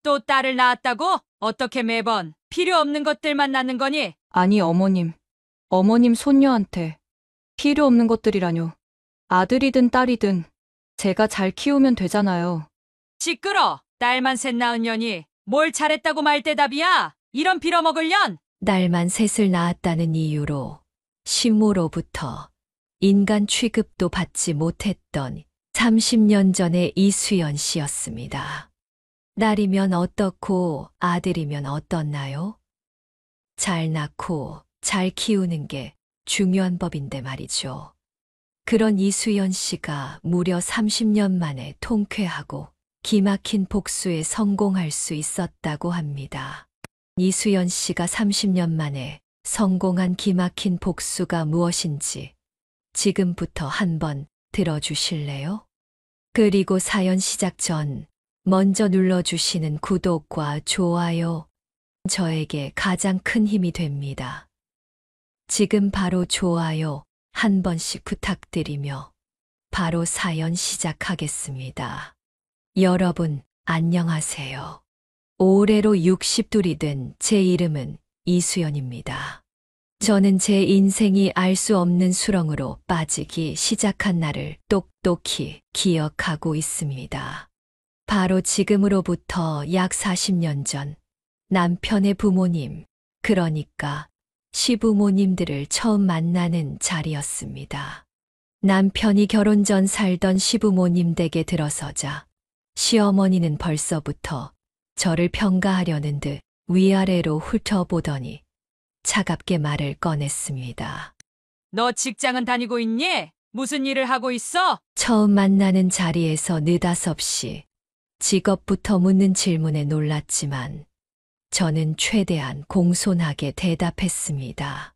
또 딸을 낳았다고? 어떻게 매번 필요 없는 것들만 낳는 거니? 아니, 어머님 손녀한테 필요 없는 것들이라뇨. 아들이든 딸이든 제가 잘 키우면 되잖아요. 시끄러. 딸만 셋 낳은 년이 뭘 잘했다고 말대답이야? 이런 빌어먹을 년? 딸만 셋을 낳았다는 이유로 시모로부터 인간 취급도 받지 못했던 30년 전의 이수연 씨였습니다. 딸이면 어떻고 아들이면 어떻나요? 잘 낳고 잘 키우는 게 중요한 법인데 말이죠. 그런 이수연 씨가 무려 30년 만에 통쾌하고 기막힌 복수에 성공할 수 있었다고 합니다. 이수연 씨가 30년 만에 성공한 기막힌 복수가 무엇인지 지금부터 한번 들어주실래요? 그리고 사연 시작 전 먼저 눌러주시는 구독과 좋아요, 저에게 가장 큰 힘이 됩니다. 지금 바로 좋아요 한 번씩 부탁드리며 바로 사연 시작하겠습니다. 여러분, 안녕하세요. 올해로 60둘이 된 제 이름은 이수연입니다. 저는 제 인생이 알 수 없는 수렁으로 빠지기 시작한 날을 똑똑히 기억하고 있습니다. 바로 지금으로부터 약 40년 전 남편의 부모님, 그러니까 시부모님들을 처음 만나는 자리였습니다. 남편이 결혼 전 살던 시부모님 댁에 들어서자 시어머니는 벌써부터 저를 평가하려는 듯 위아래로 훑어보더니 차갑게 말을 꺼냈습니다. 너 직장은 다니고 있니? 무슨 일을 하고 있어? 처음 만나는 자리에서 느닷없이 직업부터 묻는 질문에 놀랐지만 저는 최대한 공손하게 대답했습니다.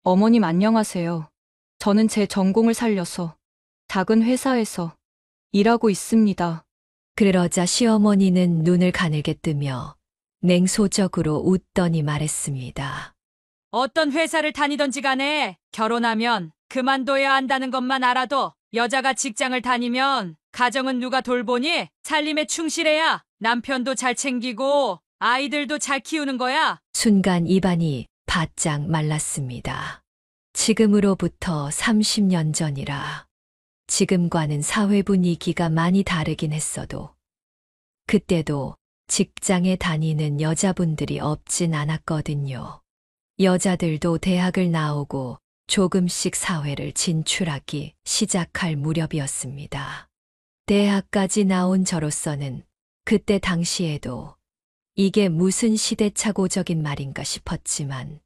어머님 안녕하세요. 저는 제 전공을 살려서 작은 회사에서 일하고 있습니다. 그러자 시어머니는 눈을 가늘게 뜨며 냉소적으로 웃더니 말했습니다. 어떤 회사를 다니던지 간에 결혼하면 그만둬야 한다는 것만 알아도 여자가 직장을 다니면 가정은 누가 돌보니? 살림에 충실해야 남편도 잘 챙기고 아이들도 잘 키우는 거야. 순간 입안이 바짝 말랐습니다. 지금으로부터 30년 전이라 지금과는 사회 분위기가 많이 다르긴 했어도 그때도 직장에 다니는 여자분들이 없진 않았거든요. 여자들도 대학을 나오고 조금씩 사회를 진출하기 시작할 무렵이었습니다. 대학까지 나온 저로서는 그때 당시에도 이게 무슨 시대착오적인 말인가 싶었지만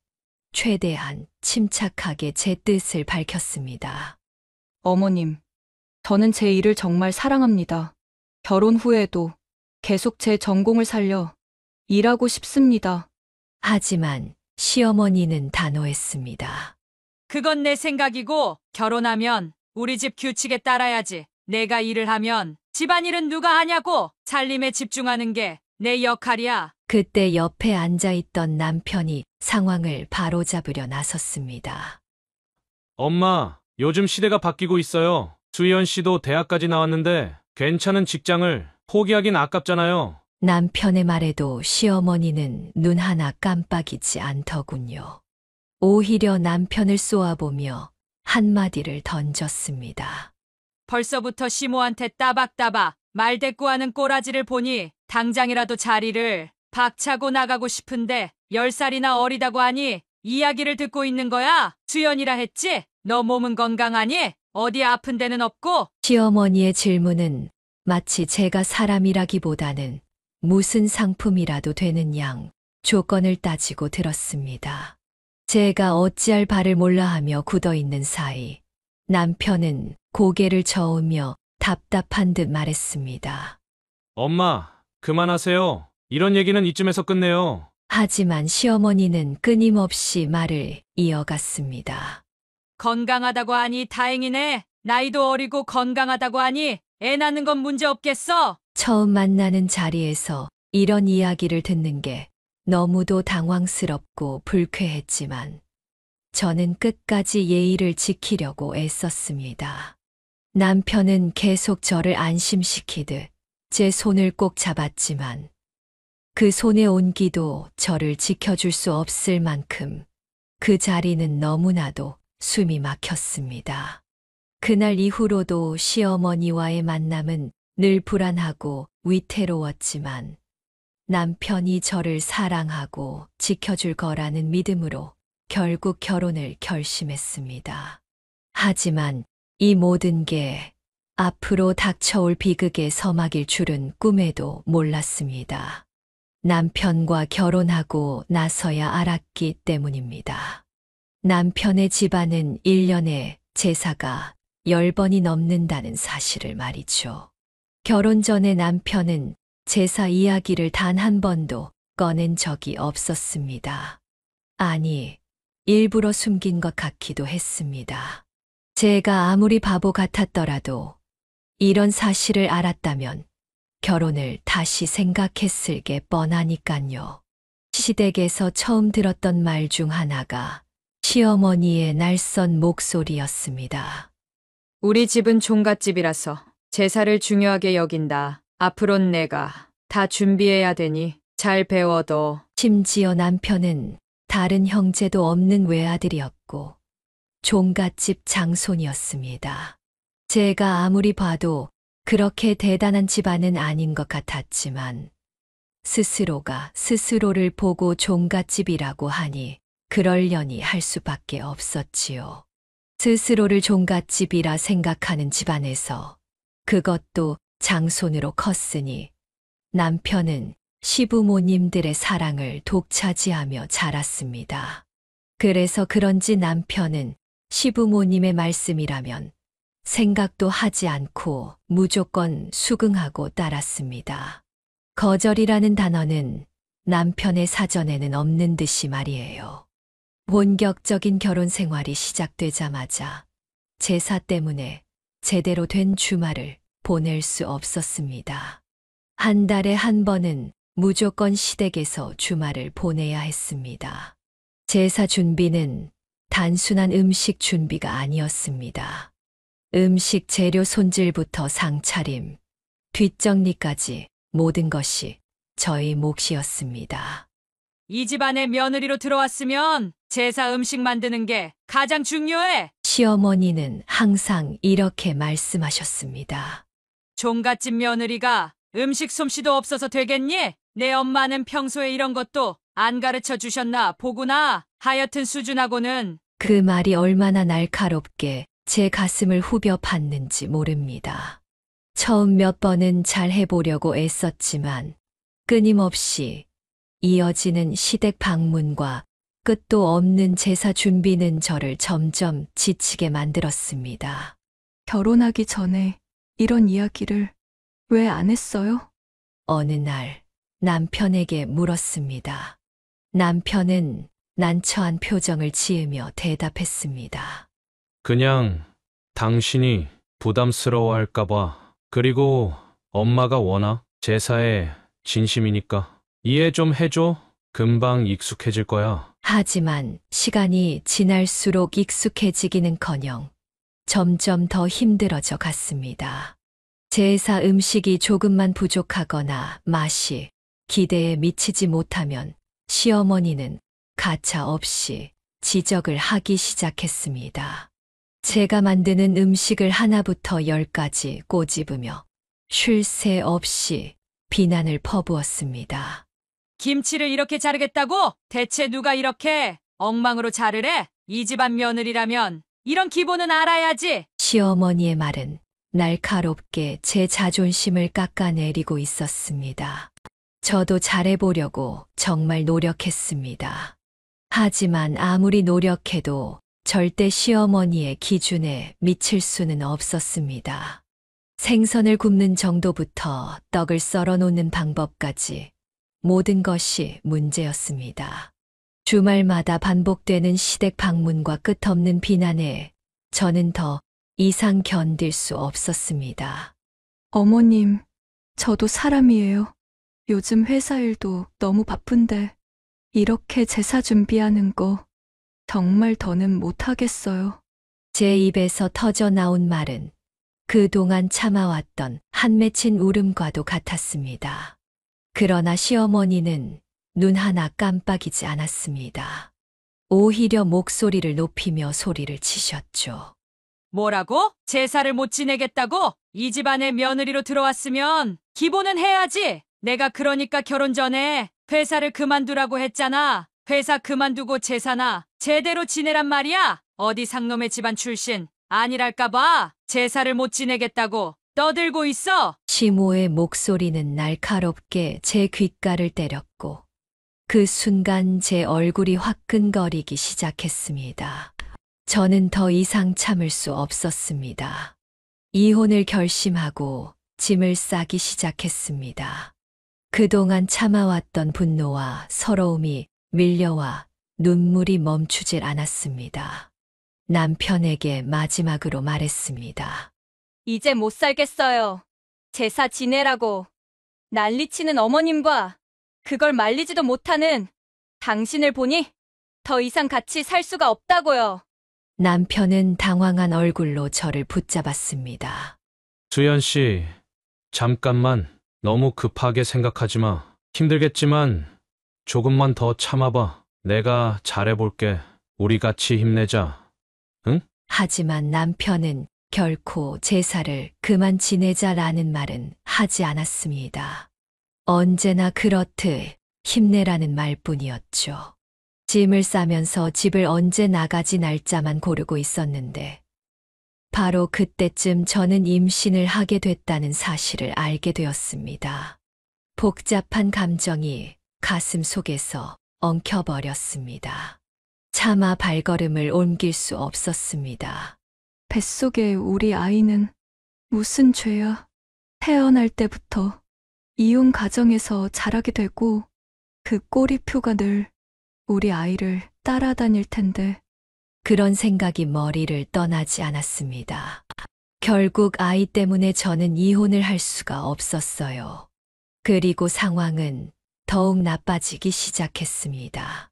최대한 침착하게 제 뜻을 밝혔습니다. 어머님, 저는 제 일을 정말 사랑합니다. 결혼 후에도 계속 제 전공을 살려 일하고 싶습니다. 하지만 시어머니는 단호했습니다. 그건 내 생각이고 결혼하면 우리 집 규칙에 따라야지. 내가 일을 하면 집안일은 누가 하냐고. 살림에 집중하는 게 내 역할이야. 그때 옆에 앉아있던 남편이 상황을 바로잡으려 나섰습니다. 엄마, 요즘 시대가 바뀌고 있어요. 수연 씨도 대학까지 나왔는데 괜찮은 직장을 포기하긴 아깝잖아요. 남편의 말에도 시어머니는 눈 하나 깜빡이지 않더군요. 오히려 남편을 쏘아보며 한마디를 던졌습니다. 벌써부터 시모한테 따박따박 말대꾸하는 꼬라지를 보니 당장이라도 자리를 박차고 나가고 싶은데 10살이나 어리다고 하니 이야기를 듣고 있는 거야? 수연이라 했지? 너 몸은 건강하니? 어디 아픈 데는 없고? 시어머니의 질문은 마치 제가 사람이라기보다는 무슨 상품이라도 되는 양 조건을 따지고 들었습니다. 제가 어찌할 바를 몰라 하며 굳어있는 사이 남편은 고개를 저으며 답답한 듯 말했습니다. 엄마, 그만하세요. 이런 얘기는 이쯤에서 끝내요. 하지만 시어머니는 끊임없이 말을 이어갔습니다. 건강하다고 하니 다행이네. 나이도 어리고 건강하다고 하니 애 낳는 건 문제 없겠어? 처음 만나는 자리에서 이런 이야기를 듣는 게 너무도 당황스럽고 불쾌했지만 저는 끝까지 예의를 지키려고 애썼습니다. 남편은 계속 저를 안심시키듯 제 손을 꼭 잡았지만 그 손의 온기도 저를 지켜줄 수 없을 만큼 그 자리는 너무나도 숨이 막혔습니다. 그날 이후로도 시어머니와의 만남은 늘 불안하고 위태로웠지만 남편이 저를 사랑하고 지켜줄 거라는 믿음으로 결국 결혼을 결심했습니다. 하지만 이 모든 게 앞으로 닥쳐올 비극의 서막일 줄은 꿈에도 몰랐습니다. 남편과 결혼하고 나서야 알았기 때문입니다. 남편의 집안은 1년에 제사가 10번이 넘는다는 사실을 말이죠. 결혼 전에 남편은 제사 이야기를 단 한 번도 꺼낸 적이 없었습니다. 아니, 일부러 숨긴 것 같기도 했습니다. 제가 아무리 바보 같았더라도 이런 사실을 알았다면 결혼을 다시 생각했을 게 뻔하니깐요. 시댁에서 처음 들었던 말 중 하나가 시어머니의 날선 목소리였습니다. 우리 집은 종갓집이라서 제사를 중요하게 여긴다. 앞으론 내가 다 준비해야 되니 잘 배워둬. 심지어 남편은 다른 형제도 없는 외아들이었고 종갓집 장손이었습니다. 제가 아무리 봐도 그렇게 대단한 집안은 아닌 것 같았지만 스스로가 스스로를 보고 종갓집이라고 하니 그러려니 할 수밖에 없었지요. 스스로를 종갓집이라 생각하는 집안에서 그것도 장손으로 컸으니 남편은 시부모님들의 사랑을 독차지하며 자랐습니다. 그래서 그런지 남편은 시부모님의 말씀이라면 생각도 하지 않고 무조건 수긍하고 따랐습니다. 거절이라는 단어는 남편의 사전에는 없는 듯이 말이에요. 본격적인 결혼 생활이 시작되자마자 제사 때문에 제대로 된 주말을 보낼 수 없었습니다. 한 달에 한 번은 무조건 시댁에서 주말을 보내야 했습니다. 제사 준비는 단순한 음식 준비가 아니었습니다. 음식 재료 손질부터 상차림, 뒷정리까지 모든 것이 저희 몫이었습니다. 이 집안에 며느리로 들어왔으면 제사 음식 만드는 게 가장 중요해. 시어머니는 항상 이렇게 말씀하셨습니다. 종갓집 며느리가 음식 솜씨도 없어서 되겠니? 내 엄마는 평소에 이런 것도 안 가르쳐 주셨나 보구나. 하여튼 수준하고는. 그 말이 얼마나 날카롭게 제 가슴을 후벼 팠는지 모릅니다. 처음 몇 번은 잘 해보려고 애썼지만 끊임없이 이어지는 시댁 방문과 끝도 없는 제사 준비는 저를 점점 지치게 만들었습니다. 결혼하기 전에 이런 이야기를 왜 안 했어요? 어느 날 남편에게 물었습니다. 남편은 난처한 표정을 지으며 대답했습니다. 그냥 당신이 부담스러워할까봐. 그리고 엄마가 워낙 제사에 진심이니까 이해 좀 해줘. 금방 익숙해질 거야. 하지만 시간이 지날수록 익숙해지기는커녕 점점 더 힘들어져 갔습니다. 제사 음식이 조금만 부족하거나 맛이 기대에 미치지 못하면 시어머니는 가차없이 지적을 하기 시작했습니다. 제가 만드는 음식을 하나부터 10까지 꼬집으며 쉴 새 없이 비난을 퍼부었습니다. 김치를 이렇게 자르겠다고? 대체 누가 이렇게 엉망으로 자르래? 이 집안 며느리라면 이런 기본은 알아야지. 시어머니의 말은 날카롭게 제 자존심을 깎아내리고 있었습니다. 저도 잘해보려고 정말 노력했습니다. 하지만 아무리 노력해도 절대 시어머니의 기준에 미칠 수는 없었습니다. 생선을 굽는 정도부터 떡을 썰어 놓는 방법까지 모든 것이 문제였습니다. 주말마다 반복되는 시댁 방문과 끝없는 비난에 저는 더 이상 견딜 수 없었습니다. 어머님, 저도 사람이에요. 요즘 회사 일도 너무 바쁜데 이렇게 제사 준비하는 거 정말 더는 못하겠어요. 제 입에서 터져 나온 말은 그동안 참아왔던 한 맺힌 울음과도 같았습니다. 그러나 시어머니는 눈 하나 깜빡이지 않았습니다. 오히려 목소리를 높이며 소리를 치셨죠. 뭐라고? 제사를 못 지내겠다고? 이 집안에 며느리로 들어왔으면 기본은 해야지. 내가 그러니까 결혼 전에 회사를 그만두라고 했잖아. 회사 그만두고 제사나 제대로 지내란 말이야. 어디 상놈의 집안 출신 아니랄까봐 제사를 못 지내겠다고 떠들고 있어. 시모의 목소리는 날카롭게 제 귓가를 때렸고 그 순간 제 얼굴이 화끈거리기 시작했습니다. 저는 더 이상 참을 수 없었습니다. 이혼을 결심하고 짐을 싸기 시작했습니다. 그동안 참아왔던 분노와 서러움이 밀려와 눈물이 멈추질 않았습니다. 남편에게 마지막으로 말했습니다. 이제 못 살겠어요. 제사 지내라고 난리치는 어머님과 그걸 말리지도 못하는 당신을 보니 더 이상 같이 살 수가 없다고요. 남편은 당황한 얼굴로 저를 붙잡았습니다. 수연 씨, 잠깐만. 너무 급하게 생각하지 마. 힘들겠지만 조금만 더 참아봐. 내가 잘해볼게. 우리 같이 힘내자. 응? 하지만 남편은 결코 제사를 그만 지내자라는 말은 하지 않았습니다. 언제나 그렇듯 힘내라는 말뿐이었죠. 짐을 싸면서 집을 언제 나가지 날짜만 고르고 있었는데 바로 그때쯤 저는 임신을 하게 됐다는 사실을 알게 되었습니다. 복잡한 감정이 가슴 속에서 엉켜버렸습니다. 차마 발걸음을 옮길 수 없었습니다. 뱃속에 우리 아이는 무슨 죄야? 태어날 때부터 이혼 가정에서 자라게 되고 그 꼬리표가 늘 우리 아이를 따라다닐 텐데. 그런 생각이 머리를 떠나지 않았습니다. 결국 아이 때문에 저는 이혼을 할 수가 없었어요. 그리고 상황은 더욱 나빠지기 시작했습니다.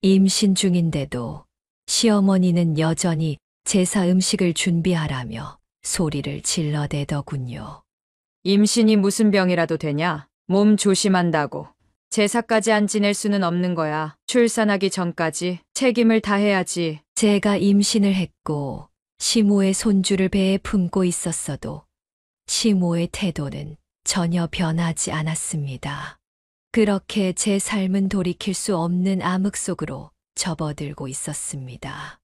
임신 중인데도 시어머니는 여전히 제사 음식을 준비하라며 소리를 질러대더군요. 임신이 무슨 병이라도 되냐? 몸 조심한다고. 제사까지 안 지낼 수는 없는 거야. 출산하기 전까지 책임을 다해야지. 제가 임신을 했고 시모의 손주를 배에 품고 있었어도 시모의 태도는 전혀 변하지 않았습니다. 그렇게 제 삶은 돌이킬 수 없는 암흑 속으로 접어들고 있었습니다.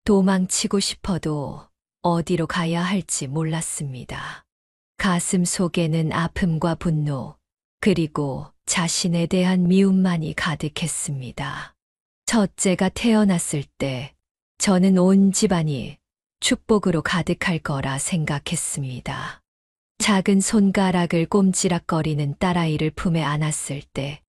도망치고 싶어도 어디로 가야 할지 몰랐습니다. 가슴 속에는 아픔과 분노, 그리고 자신에 대한 미움만이 가득했습니다. 첫째가 태어났을 때 저는 온 집안이 축복으로 가득할 거라 생각했습니다. 작은 손가락을 꼼지락거리는 딸아이를 품에 안았을 때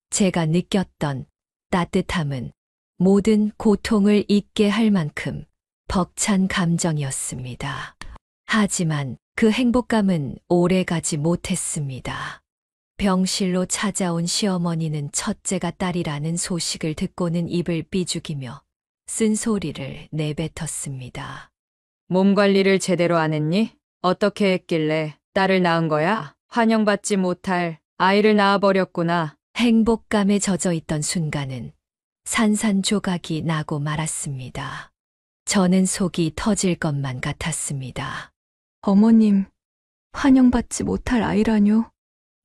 제가 느꼈던 따뜻함은 모든 고통을 잊게 할 만큼 벅찬 감정이었습니다. 하지만 그 행복감은 오래가지 못했습니다. 병실로 찾아온 시어머니는 첫째가 딸이라는 소식을 듣고는 입을 삐죽이며 쓴소리를 내뱉었습니다. 몸 관리를 제대로 안 했니? 어떻게 했길래 딸을 낳은 거야? 환영받지 못할 아이를 낳아버렸구나. 행복감에 젖어 있던 순간은 산산조각이 나고 말았습니다. 저는 속이 터질 것만 같았습니다. 어머님, 환영받지 못할 아이라뇨?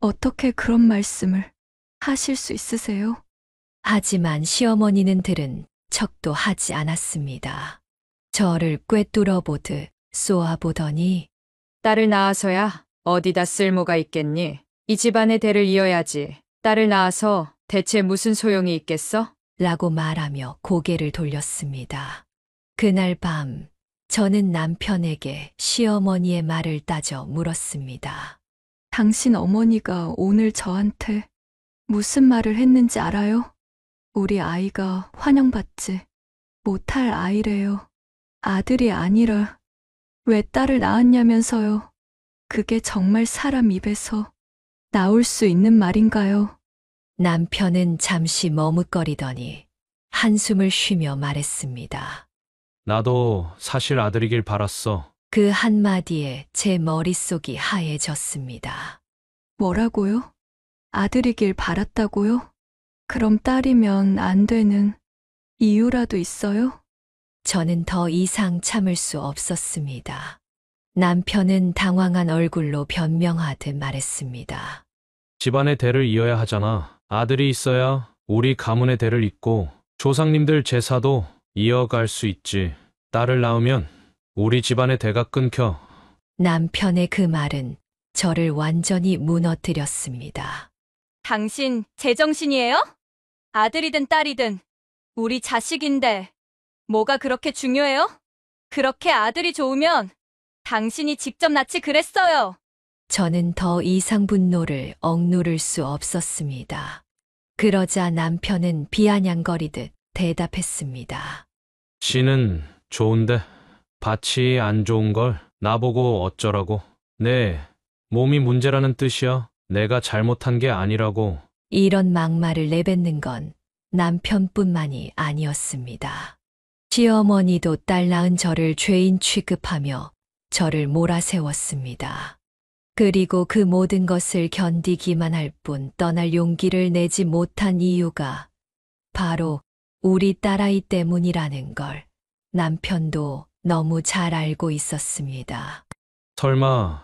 어떻게 그런 말씀을 하실 수 있으세요? 하지만 시어머니는 들은 척도 하지 않았습니다. 저를 꿰뚫어 보듯 쏘아보더니 딸을 낳아서야 어디다 쓸모가 있겠니? 이 집안의 대를 이어야지. 딸을 낳아서 대체 무슨 소용이 있겠어? 라고 말하며 고개를 돌렸습니다. 그날 밤 저는 남편에게 시어머니의 말을 따져 물었습니다. 당신 어머니가 오늘 저한테 무슨 말을 했는지 알아요? 우리 아이가 환영받지 못할 아이래요. 아들이 아니라 왜 딸을 낳았냐면서요. 그게 정말 사람 입에서 나올 수 있는 말인가요? 남편은 잠시 머뭇거리더니 한숨을 쉬며 말했습니다. 나도 사실 아들이길 바랐어. 그 한마디에 제 머릿속이 하얘졌습니다. 뭐라고요? 아들이길 바랐다고요? 그럼 딸이면 안 되는 이유라도 있어요? 저는 더 이상 참을 수 없었습니다. 남편은 당황한 얼굴로 변명하듯 말했습니다. 집안의 대를 이어야 하잖아. 아들이 있어야 우리 가문의 대를 잇고 조상님들 제사도 이어갈 수 있지. 딸을 낳으면 우리 집안의 대가 끊겨. 남편의 그 말은 저를 완전히 무너뜨렸습니다. 당신 제정신이에요? 아들이든 딸이든 우리 자식인데 뭐가 그렇게 중요해요? 그렇게 아들이 좋으면 당신이 직접 낳지 그랬어요. 저는 더 이상 분노를 억누를 수 없었습니다. 그러자 남편은 비아냥거리듯 대답했습니다. 씨는 좋은데 밭이 안 좋은 걸 나보고 어쩌라고. 내 몸이 문제라는 뜻이야. 내가 잘못한 게 아니라고. 이런 막말을 내뱉는 건 남편뿐만이 아니었습니다. 시어머니도 딸 낳은 저를 죄인 취급하며 저를 몰아세웠습니다. 그리고 그 모든 것을 견디기만 할 뿐 떠날 용기를 내지 못한 이유가 바로 우리 딸아이 때문이라는 걸 남편도 너무 잘 알고 있었습니다. 설마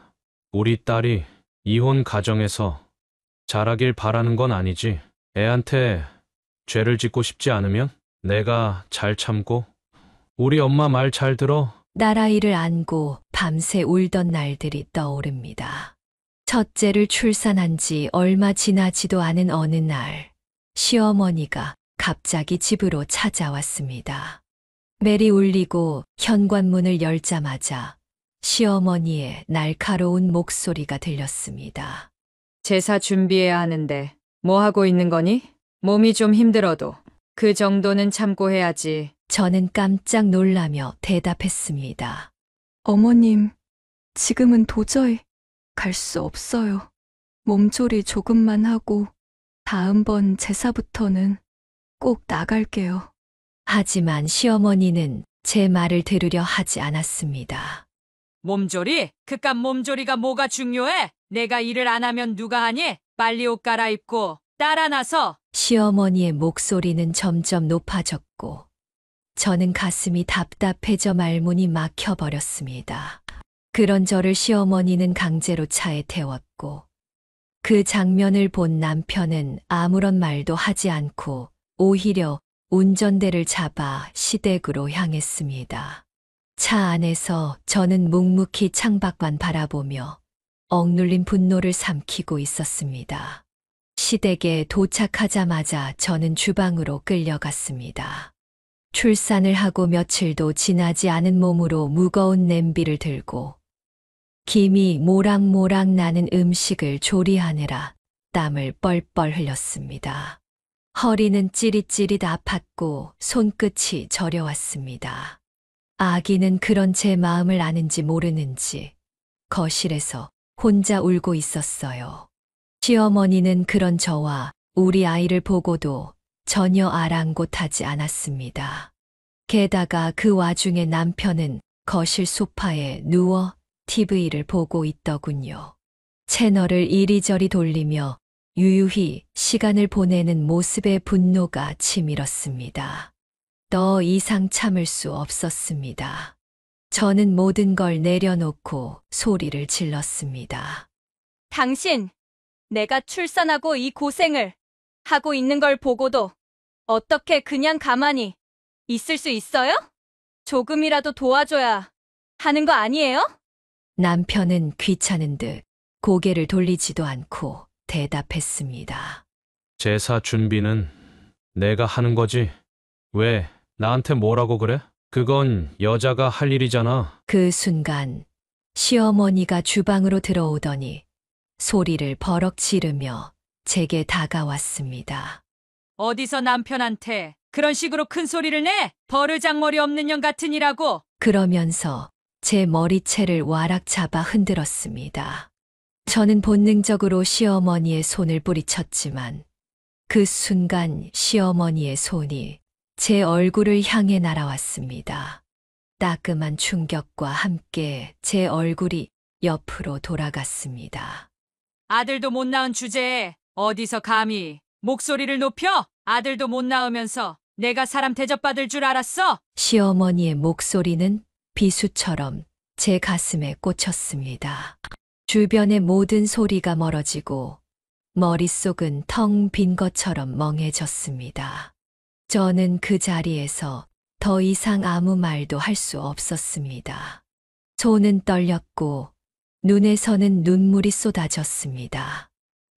우리 딸이 이혼 가정에서 자라길 바라는 건 아니지. 애한테 죄를 짓고 싶지 않으면 내가 잘 참고. 우리 엄마 말 잘 들어. 딸아이를 안고 밤새 울던 날들이 떠오릅니다. 첫째를 출산한 지 얼마 지나지도 않은 어느 날, 시어머니가 갑자기 집으로 찾아왔습니다. 벨이 울리고 현관문을 열자마자 시어머니의 날카로운 목소리가 들렸습니다. 제사 준비해야 하는데 뭐 하고 있는 거니? 몸이 좀 힘들어도 그 정도는 참고 해야지. 저는 깜짝 놀라며 대답했습니다. 어머님, 지금은 도저히 갈 수 없어요. 몸조리 조금만 하고 다음번 제사부터는 꼭 나갈게요. 하지만 시어머니는 제 말을 들으려 하지 않았습니다. 몸조리? 그깟 몸조리가 뭐가 중요해? 내가 일을 안 하면 누가 하니? 빨리 옷 갈아입고 딸 안아서. 시어머니의 목소리는 점점 높아졌고 저는 가슴이 답답해져 말문이 막혀버렸습니다. 그런 저를 시어머니는 강제로 차에 태웠고 그 장면을 본 남편은 아무런 말도 하지 않고 오히려 운전대를 잡아 시댁으로 향했습니다. 차 안에서 저는 묵묵히 창밖만 바라보며 억눌린 분노를 삼키고 있었습니다. 시댁에 도착하자마자 저는 주방으로 끌려갔습니다. 출산을 하고 며칠도 지나지 않은 몸으로 무거운 냄비를 들고 김이 모락모락 나는 음식을 조리하느라 땀을 뻘뻘 흘렸습니다. 허리는 찌릿찌릿 아팠고 손끝이 저려왔습니다. 아기는 그런 제 마음을 아는지 모르는지 거실에서 혼자 울고 있었어요. 시어머니는 그런 저와 우리 아이를 보고도 전혀 아랑곳하지 않았습니다. 게다가 그 와중에 남편은 거실 소파에 누워 TV를 보고 있더군요. 채널을 이리저리 돌리며 유유히 시간을 보내는 모습에 분노가 치밀었습니다. 더 이상 참을 수 없었습니다. 저는 모든 걸 내려놓고 소리를 질렀습니다. 당신, 내가 출산하고 이 고생을 하고 있는 걸 보고도 어떻게 그냥 가만히 있을 수 있어요? 조금이라도 도와줘야 하는 거 아니에요? 남편은 귀찮은 듯 고개를 돌리지도 않고 대답했습니다. 제사 준비는 내가 하는 거지. 왜 나한테 뭐라고 그래? 그건 여자가 할 일이잖아. 그 순간 시어머니가 주방으로 들어오더니 소리를 버럭 지르며 제게 다가왔습니다. 어디서 남편한테 그런 식으로 큰 소리를 내? 버르장머리 없는 년 같으니라고. 그러면서 제 머리채를 와락 잡아 흔들었습니다. 저는 본능적으로 시어머니의 손을 뿌리쳤지만 그 순간 시어머니의 손이 제 얼굴을 향해 날아왔습니다. 따끔한 충격과 함께 제 얼굴이 옆으로 돌아갔습니다. 아들도 못 낳은 주제에 어디서 감히 목소리를 높여? 아들도 못 낳으면서 내가 사람 대접받을 줄 알았어? 시어머니의 목소리는 비수처럼 제 가슴에 꽂혔습니다. 주변의 모든 소리가 멀어지고 머릿속은 텅 빈 것처럼 멍해졌습니다. 저는 그 자리에서 더 이상 아무 말도 할 수 없었습니다. 손은 떨렸고 눈에서는 눈물이 쏟아졌습니다.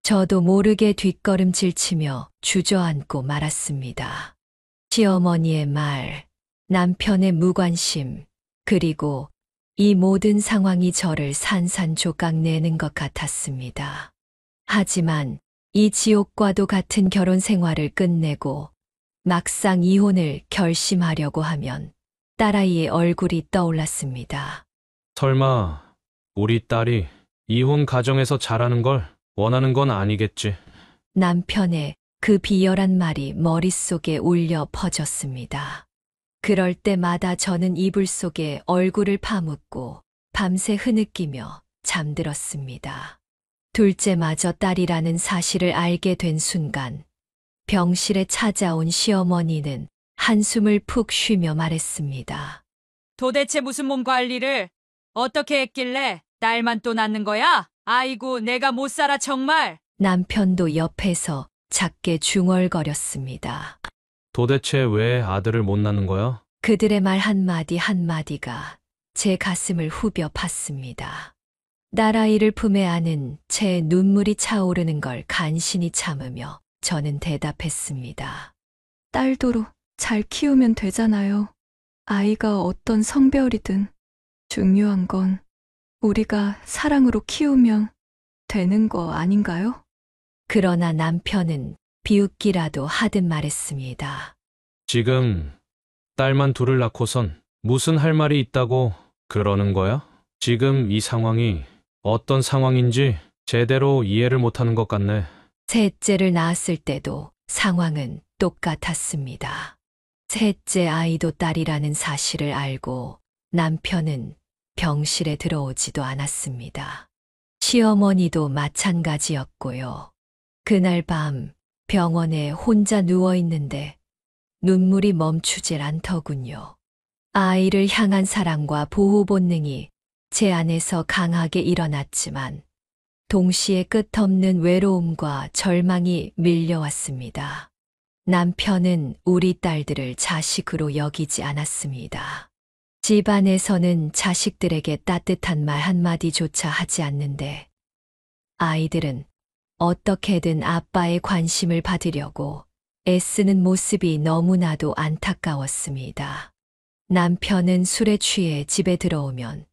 저도 모르게 뒷걸음질 치며 주저앉고 말았습니다. 시어머니의 말, 남편의 무관심, 그리고 이 모든 상황이 저를 산산조각 내는 것 같았습니다. 하지만 이 지옥과도 같은 결혼 생활을 끝내고 막상 이혼을 결심하려고 하면 딸아이의 얼굴이 떠올랐습니다. 설마 우리 딸이 이혼 가정에서 자라는 걸 원하는 건 아니겠지? 남편의 그 비열한 말이 머릿속에 울려 퍼졌습니다. 그럴 때마다 저는 이불 속에 얼굴을 파묻고 밤새 흐느끼며 잠들었습니다. 둘째마저 딸이라는 사실을 알게 된 순간 병실에 찾아온 시어머니는 한숨을 푹 쉬며 말했습니다. 도대체 무슨 몸 관리를 어떻게 했길래 딸만 또 낳는 거야? 아이고, 내가 못 살아 정말. 남편도 옆에서 작게 중얼거렸습니다. 도대체 왜 아들을 못 낳는 거야? 그들의 말 한마디 한마디가 제 가슴을 후벼 팠습니다. 딸아이를 품에 안은 제 눈물이 차오르는 걸 간신히 참으며 저는 대답했습니다. 딸도로 잘 키우면 되잖아요. 아이가 어떤 성별이든 중요한 건 우리가 사랑으로 키우면 되는 거 아닌가요? 그러나 남편은 비웃기라도 하듯 말했습니다. 지금 딸만 둘을 낳고선 무슨 할 말이 있다고 그러는 거야? 지금 이 상황이 어떤 상황인지 제대로 이해를 못하는 것 같네. 셋째를 낳았을 때도 상황은 똑같았습니다. 셋째 아이도 딸이라는 사실을 알고 남편은 병실에 들어오지도 않았습니다. 시어머니도 마찬가지였고요. 그날 밤 병원에 혼자 누워 있는데 눈물이 멈추질 않더군요. 아이를 향한 사랑과 보호 본능이 제 안에서 강하게 일어났지만 동시에 끝없는 외로움과 절망이 밀려왔습니다. 남편은 우리 딸들을 자식으로 여기지 않았습니다. 집안에서는 자식들에게 따뜻한 말 한마디조차 하지 않는데 아이들은 어떻게든 아빠의 관심을 받으려고 애쓰는 모습이 너무나도 안타까웠습니다. 남편은 술에 취해 집에 들어오면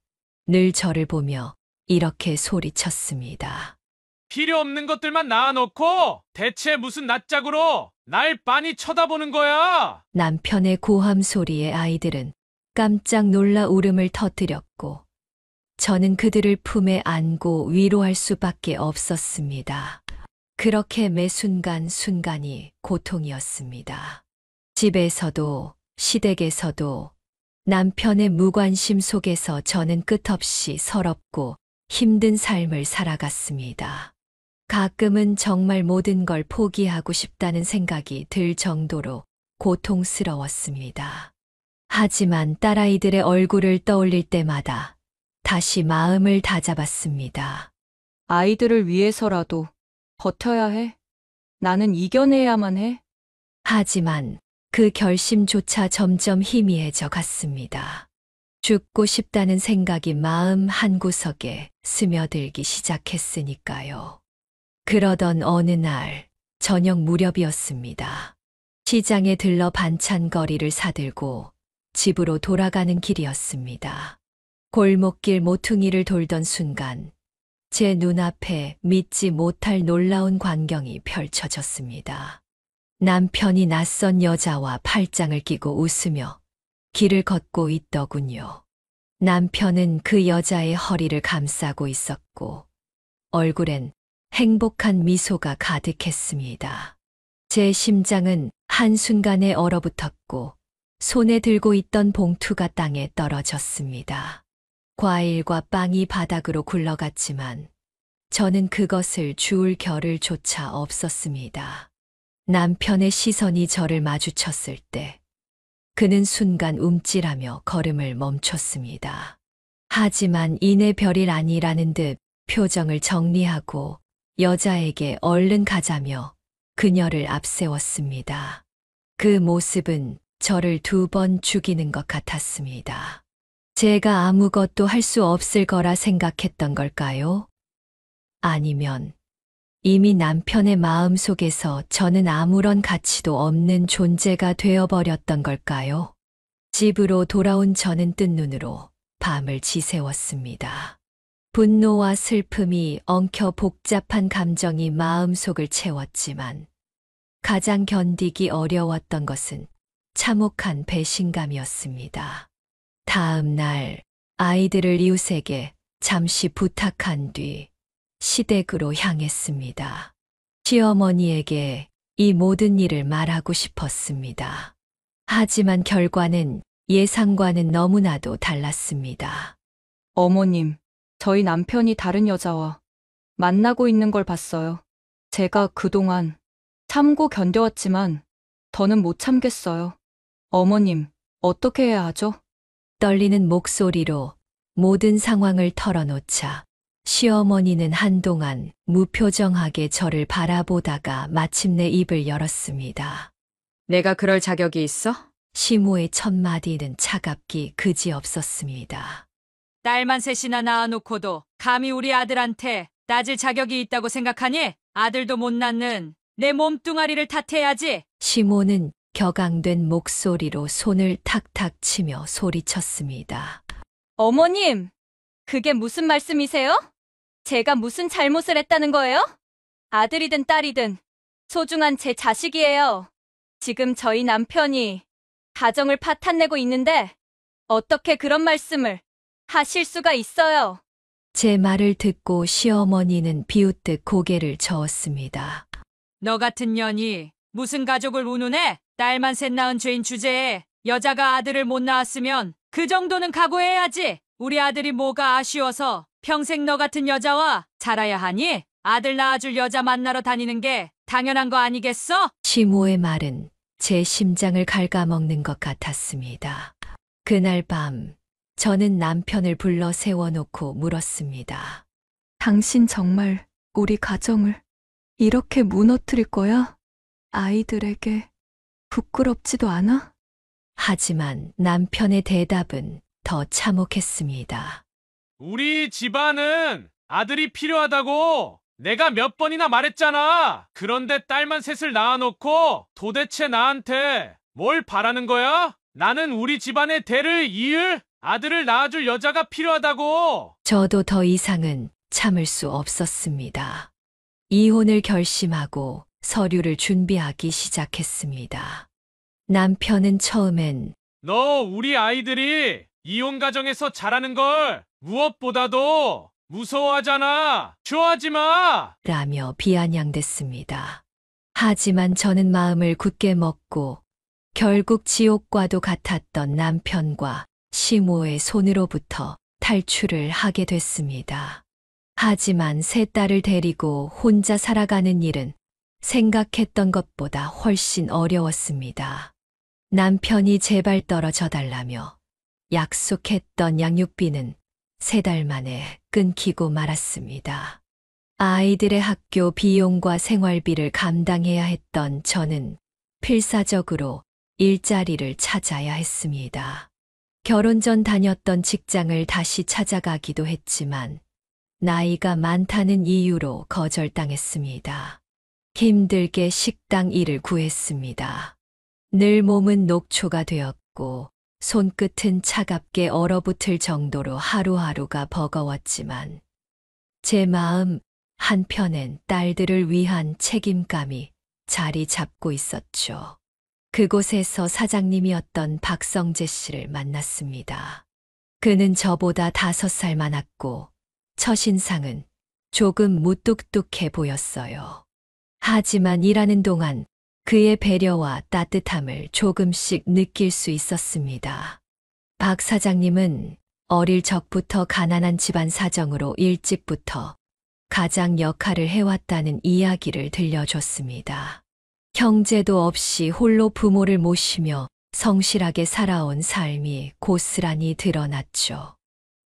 늘 저를 보며 이렇게 소리쳤습니다. 필요 없는 것들만 낳아놓고 대체 무슨 낯짝으로 날 빤히 쳐다보는 거야? 남편의 고함 소리에 아이들은 깜짝 놀라 울음을 터뜨렸고 저는 그들을 품에 안고 위로할 수밖에 없었습니다. 그렇게 매 순간순간이 고통이었습니다. 집에서도 시댁에서도 남편의 무관심 속에서 저는 끝없이 서럽고 힘든 삶을 살아갔습니다. 가끔은 정말 모든 걸 포기하고 싶다는 생각이 들 정도로 고통스러웠습니다. 하지만 딸아이들의 얼굴을 떠올릴 때마다 다시 마음을 다잡았습니다. 아이들을 위해서라도 버텨야 해. 나는 이겨내야만 해. 하지만 그 결심조차 점점 희미해져 갔습니다. 죽고 싶다는 생각이 마음 한구석에 스며들기 시작했으니까요. 그러던 어느 날 저녁 무렵이었습니다. 시장에 들러 반찬거리를 사들고 집으로 돌아가는 길이었습니다. 골목길 모퉁이를 돌던 순간 제 눈앞에 믿지 못할 놀라운 광경이 펼쳐졌습니다. 남편이 낯선 여자와 팔짱을 끼고 웃으며 길을 걷고 있더군요. 남편은 그 여자의 허리를 감싸고 있었고 얼굴엔 행복한 미소가 가득했습니다. 제 심장은 한순간에 얼어붙었고 손에 들고 있던 봉투가 땅에 떨어졌습니다. 과일과 빵이 바닥으로 굴러갔지만 저는 그것을 주울 겨를 조차 없었습니다. 남편의 시선이 저를 마주쳤을 때 그는 순간 움찔하며 걸음을 멈췄습니다. 하지만 이내 별일 아니라는 듯 표정을 정리하고 여자에게 얼른 가자며 그녀를 앞세웠습니다. 그 모습은 저를 2번 죽이는 것 같았습니다. 제가 아무것도 할 수 없을 거라 생각했던 걸까요? 아니면 이미 남편의 마음 속에서 저는 아무런 가치도 없는 존재가 되어버렸던 걸까요? 집으로 돌아온 저는 뜬 눈으로 밤을 지새웠습니다. 분노와 슬픔이 엉켜 복잡한 감정이 마음속을 채웠지만 가장 견디기 어려웠던 것은 참혹한 배신감이었습니다. 다음 날 아이들을 이웃에게 잠시 부탁한 뒤 시댁으로 향했습니다. 시어머니에게 이 모든 일을 말하고 싶었습니다. 하지만 결과는 예상과는 너무나도 달랐습니다. 어머님, 저희 남편이 다른 여자와 만나고 있는 걸 봤어요. 제가 그동안 참고 견뎌왔지만 더는 못 참겠어요. 어머님, 어떻게 해야 하죠? 떨리는 목소리로 모든 상황을 털어놓자 시어머니는 한동안 무표정하게 저를 바라보다가 마침내 입을 열었습니다. 내가 그럴 자격이 있어? 시모의 첫 마디는 차갑기 그지없었습니다. 딸만 셋이나 낳아놓고도 감히 우리 아들한테 따질 자격이 있다고 생각하니? 아들도 못 낳는 내 몸뚱아리를 탓해야지. 시모는 격앙된 목소리로 손을 탁탁 치며 소리쳤습니다. 어머님, 그게 무슨 말씀이세요? 제가 무슨 잘못을 했다는 거예요? 아들이든 딸이든 소중한 제 자식이에요. 지금 저희 남편이 가정을 파탄내고 있는데 어떻게 그런 말씀을 하실 수가 있어요? 제 말을 듣고 시어머니는 비웃듯 고개를 저었습니다. 너 같은 년이 무슨 가족을 운운해? 딸만 셋 낳은 죄인 주제에 여자가 아들을 못 낳았으면 그 정도는 각오해야지. 우리 아들이 뭐가 아쉬워서 평생 너 같은 여자와 살아야 하니? 아들 낳아줄 여자 만나러 다니는 게 당연한 거 아니겠어? 시모의 말은 제 심장을 갉아먹는 것 같았습니다. 그날 밤 저는 남편을 불러 세워놓고 물었습니다. 당신 정말 우리 가정을 이렇게 무너뜨릴 거야? 아이들에게 부끄럽지도 않아? 하지만 남편의 대답은 더 참혹했습니다. 우리 집안은 아들이 필요하다고 내가 몇 번이나 말했잖아. 그런데 딸만 셋을 낳아놓고 도대체 나한테 뭘 바라는 거야? 나는 우리 집안의 대를 이을 아들을 낳아줄 여자가 필요하다고. 저도 더 이상은 참을 수 없었습니다. 이혼을 결심하고 서류를 준비하기 시작했습니다. 남편은 처음엔 너 우리 아이들이 이혼 가정에서 자라는 걸 무엇보다도 무서워하잖아. 좋아하지 마. 라며 비아냥댔습니다. 하지만 저는 마음을 굳게 먹고 결국 지옥과도 같았던 남편과 시모의 손으로부터 탈출을 하게 됐습니다. 하지만 세 딸을 데리고 혼자 살아가는 일은 생각했던 것보다 훨씬 어려웠습니다. 남편이 제발 떨어져 달라며 약속했던 양육비는 3달 만에 끊기고 말았습니다. 아이들의 학교 비용과 생활비를 감당해야 했던 저는 필사적으로 일자리를 찾아야 했습니다. 결혼 전 다녔던 직장을 다시 찾아가기도 했지만 나이가 많다는 이유로 거절당했습니다. 힘들게 식당 일을 구했습니다. 늘 몸은 녹초가 되었고 손끝은 차갑게 얼어붙을 정도로 하루하루가 버거웠지만 제 마음 한편엔 딸들을 위한 책임감이 자리 잡고 있었죠. 그곳에서 사장님이었던 박성재 씨를 만났습니다. 그는 저보다 5살 많았고 첫인상은 조금 무뚝뚝해 보였어요. 하지만 일하는 동안 그의 배려와 따뜻함을 조금씩 느낄 수 있었습니다. 박 사장님은 어릴 적부터 가난한 집안 사정으로 일찍부터 가장 역할을 해왔다는 이야기를 들려줬습니다. 형제도 없이 홀로 부모를 모시며 성실하게 살아온 삶이 고스란히 드러났죠.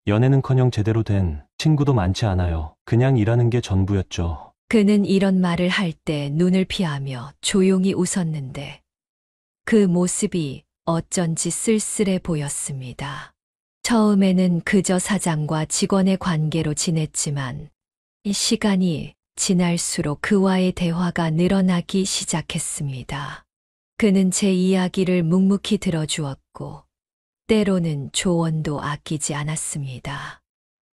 연애는커녕 제대로 된 친구도 많지 않아요. 그냥 일하는 게 전부였죠. 그는 이런 말을 할 때 눈을 피하며 조용히 웃었는데 그 모습이 어쩐지 쓸쓸해 보였습니다. 처음에는 그저 사장과 직원의 관계로 지냈지만 이 시간이 지날수록 그와의 대화가 늘어나기 시작했습니다. 그는 제 이야기를 묵묵히 들어주었고 때로는 조언도 아끼지 않았습니다.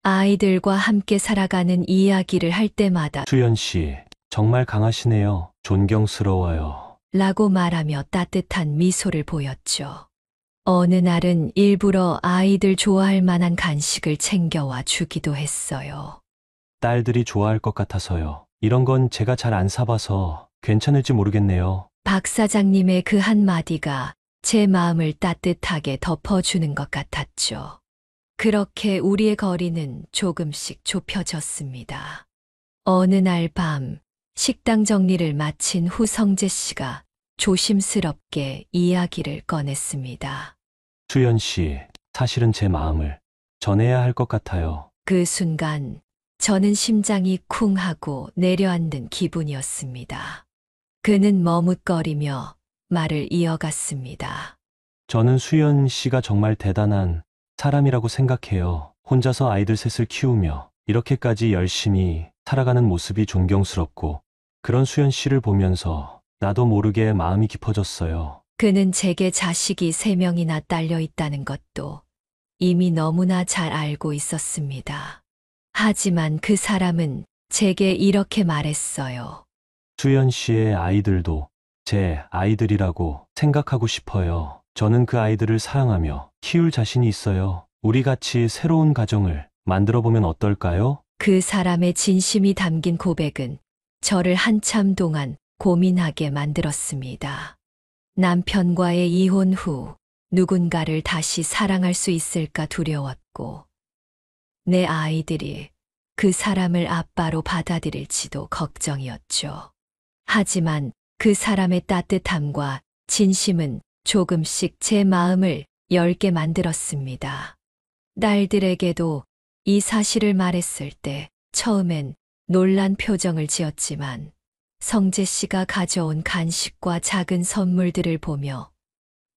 아이들과 함께 살아가는 이야기를 할 때마다 수연 씨, 정말 강하시네요. 존경스러워요. 라고 말하며 따뜻한 미소를 보였죠. 어느 날은 일부러 아이들 좋아할 만한 간식을 챙겨와 주기도 했어요. 딸들이 좋아할 것 같아서요. 이런 건 제가 잘 안 사봐서 괜찮을지 모르겠네요. 박 사장님의 그 한마디가 제 마음을 따뜻하게 덮어주는 것 같았죠. 그렇게 우리의 거리는 조금씩 좁혀졌습니다. 어느 날 밤 식당 정리를 마친 후 성재 씨가 조심스럽게 이야기를 꺼냈습니다. 수연 씨, 사실은 제 마음을 전해야 할 것 같아요. 그 순간 저는 심장이 쿵 하고 내려앉는 기분이었습니다. 그는 머뭇거리며 말을 이어갔습니다. 저는 수연 씨가 정말 대단한 사람이라고 생각해요. 혼자서 아이들 셋을 키우며 이렇게까지 열심히 살아가는 모습이 존경스럽고 그런 수연 씨를 보면서 나도 모르게 마음이 깊어졌어요. 그는 제게 자식이 3명이나 딸려 있다는 것도 이미 너무나 잘 알고 있었습니다. 하지만 그 사람은 제게 이렇게 말했어요. 수연 씨의 아이들도 제 아이들이라고 생각하고 싶어요. 저는 그 아이들을 사랑하며 키울 자신이 있어요. 우리 같이 새로운 가정을 만들어 보면 어떨까요? 그 사람의 진심이 담긴 고백은 저를 한참 동안 고민하게 만들었습니다. 남편과의 이혼 후 누군가를 다시 사랑할 수 있을까 두려웠고, 내 아이들이 그 사람을 아빠로 받아들일지도 걱정이었죠. 하지만 그 사람의 따뜻함과 진심은 조금씩 제 마음을 열게 만들었습니다. 딸들에게도 이 사실을 말했을 때 처음엔 놀란 표정을 지었지만 성재 씨가 가져온 간식과 작은 선물들을 보며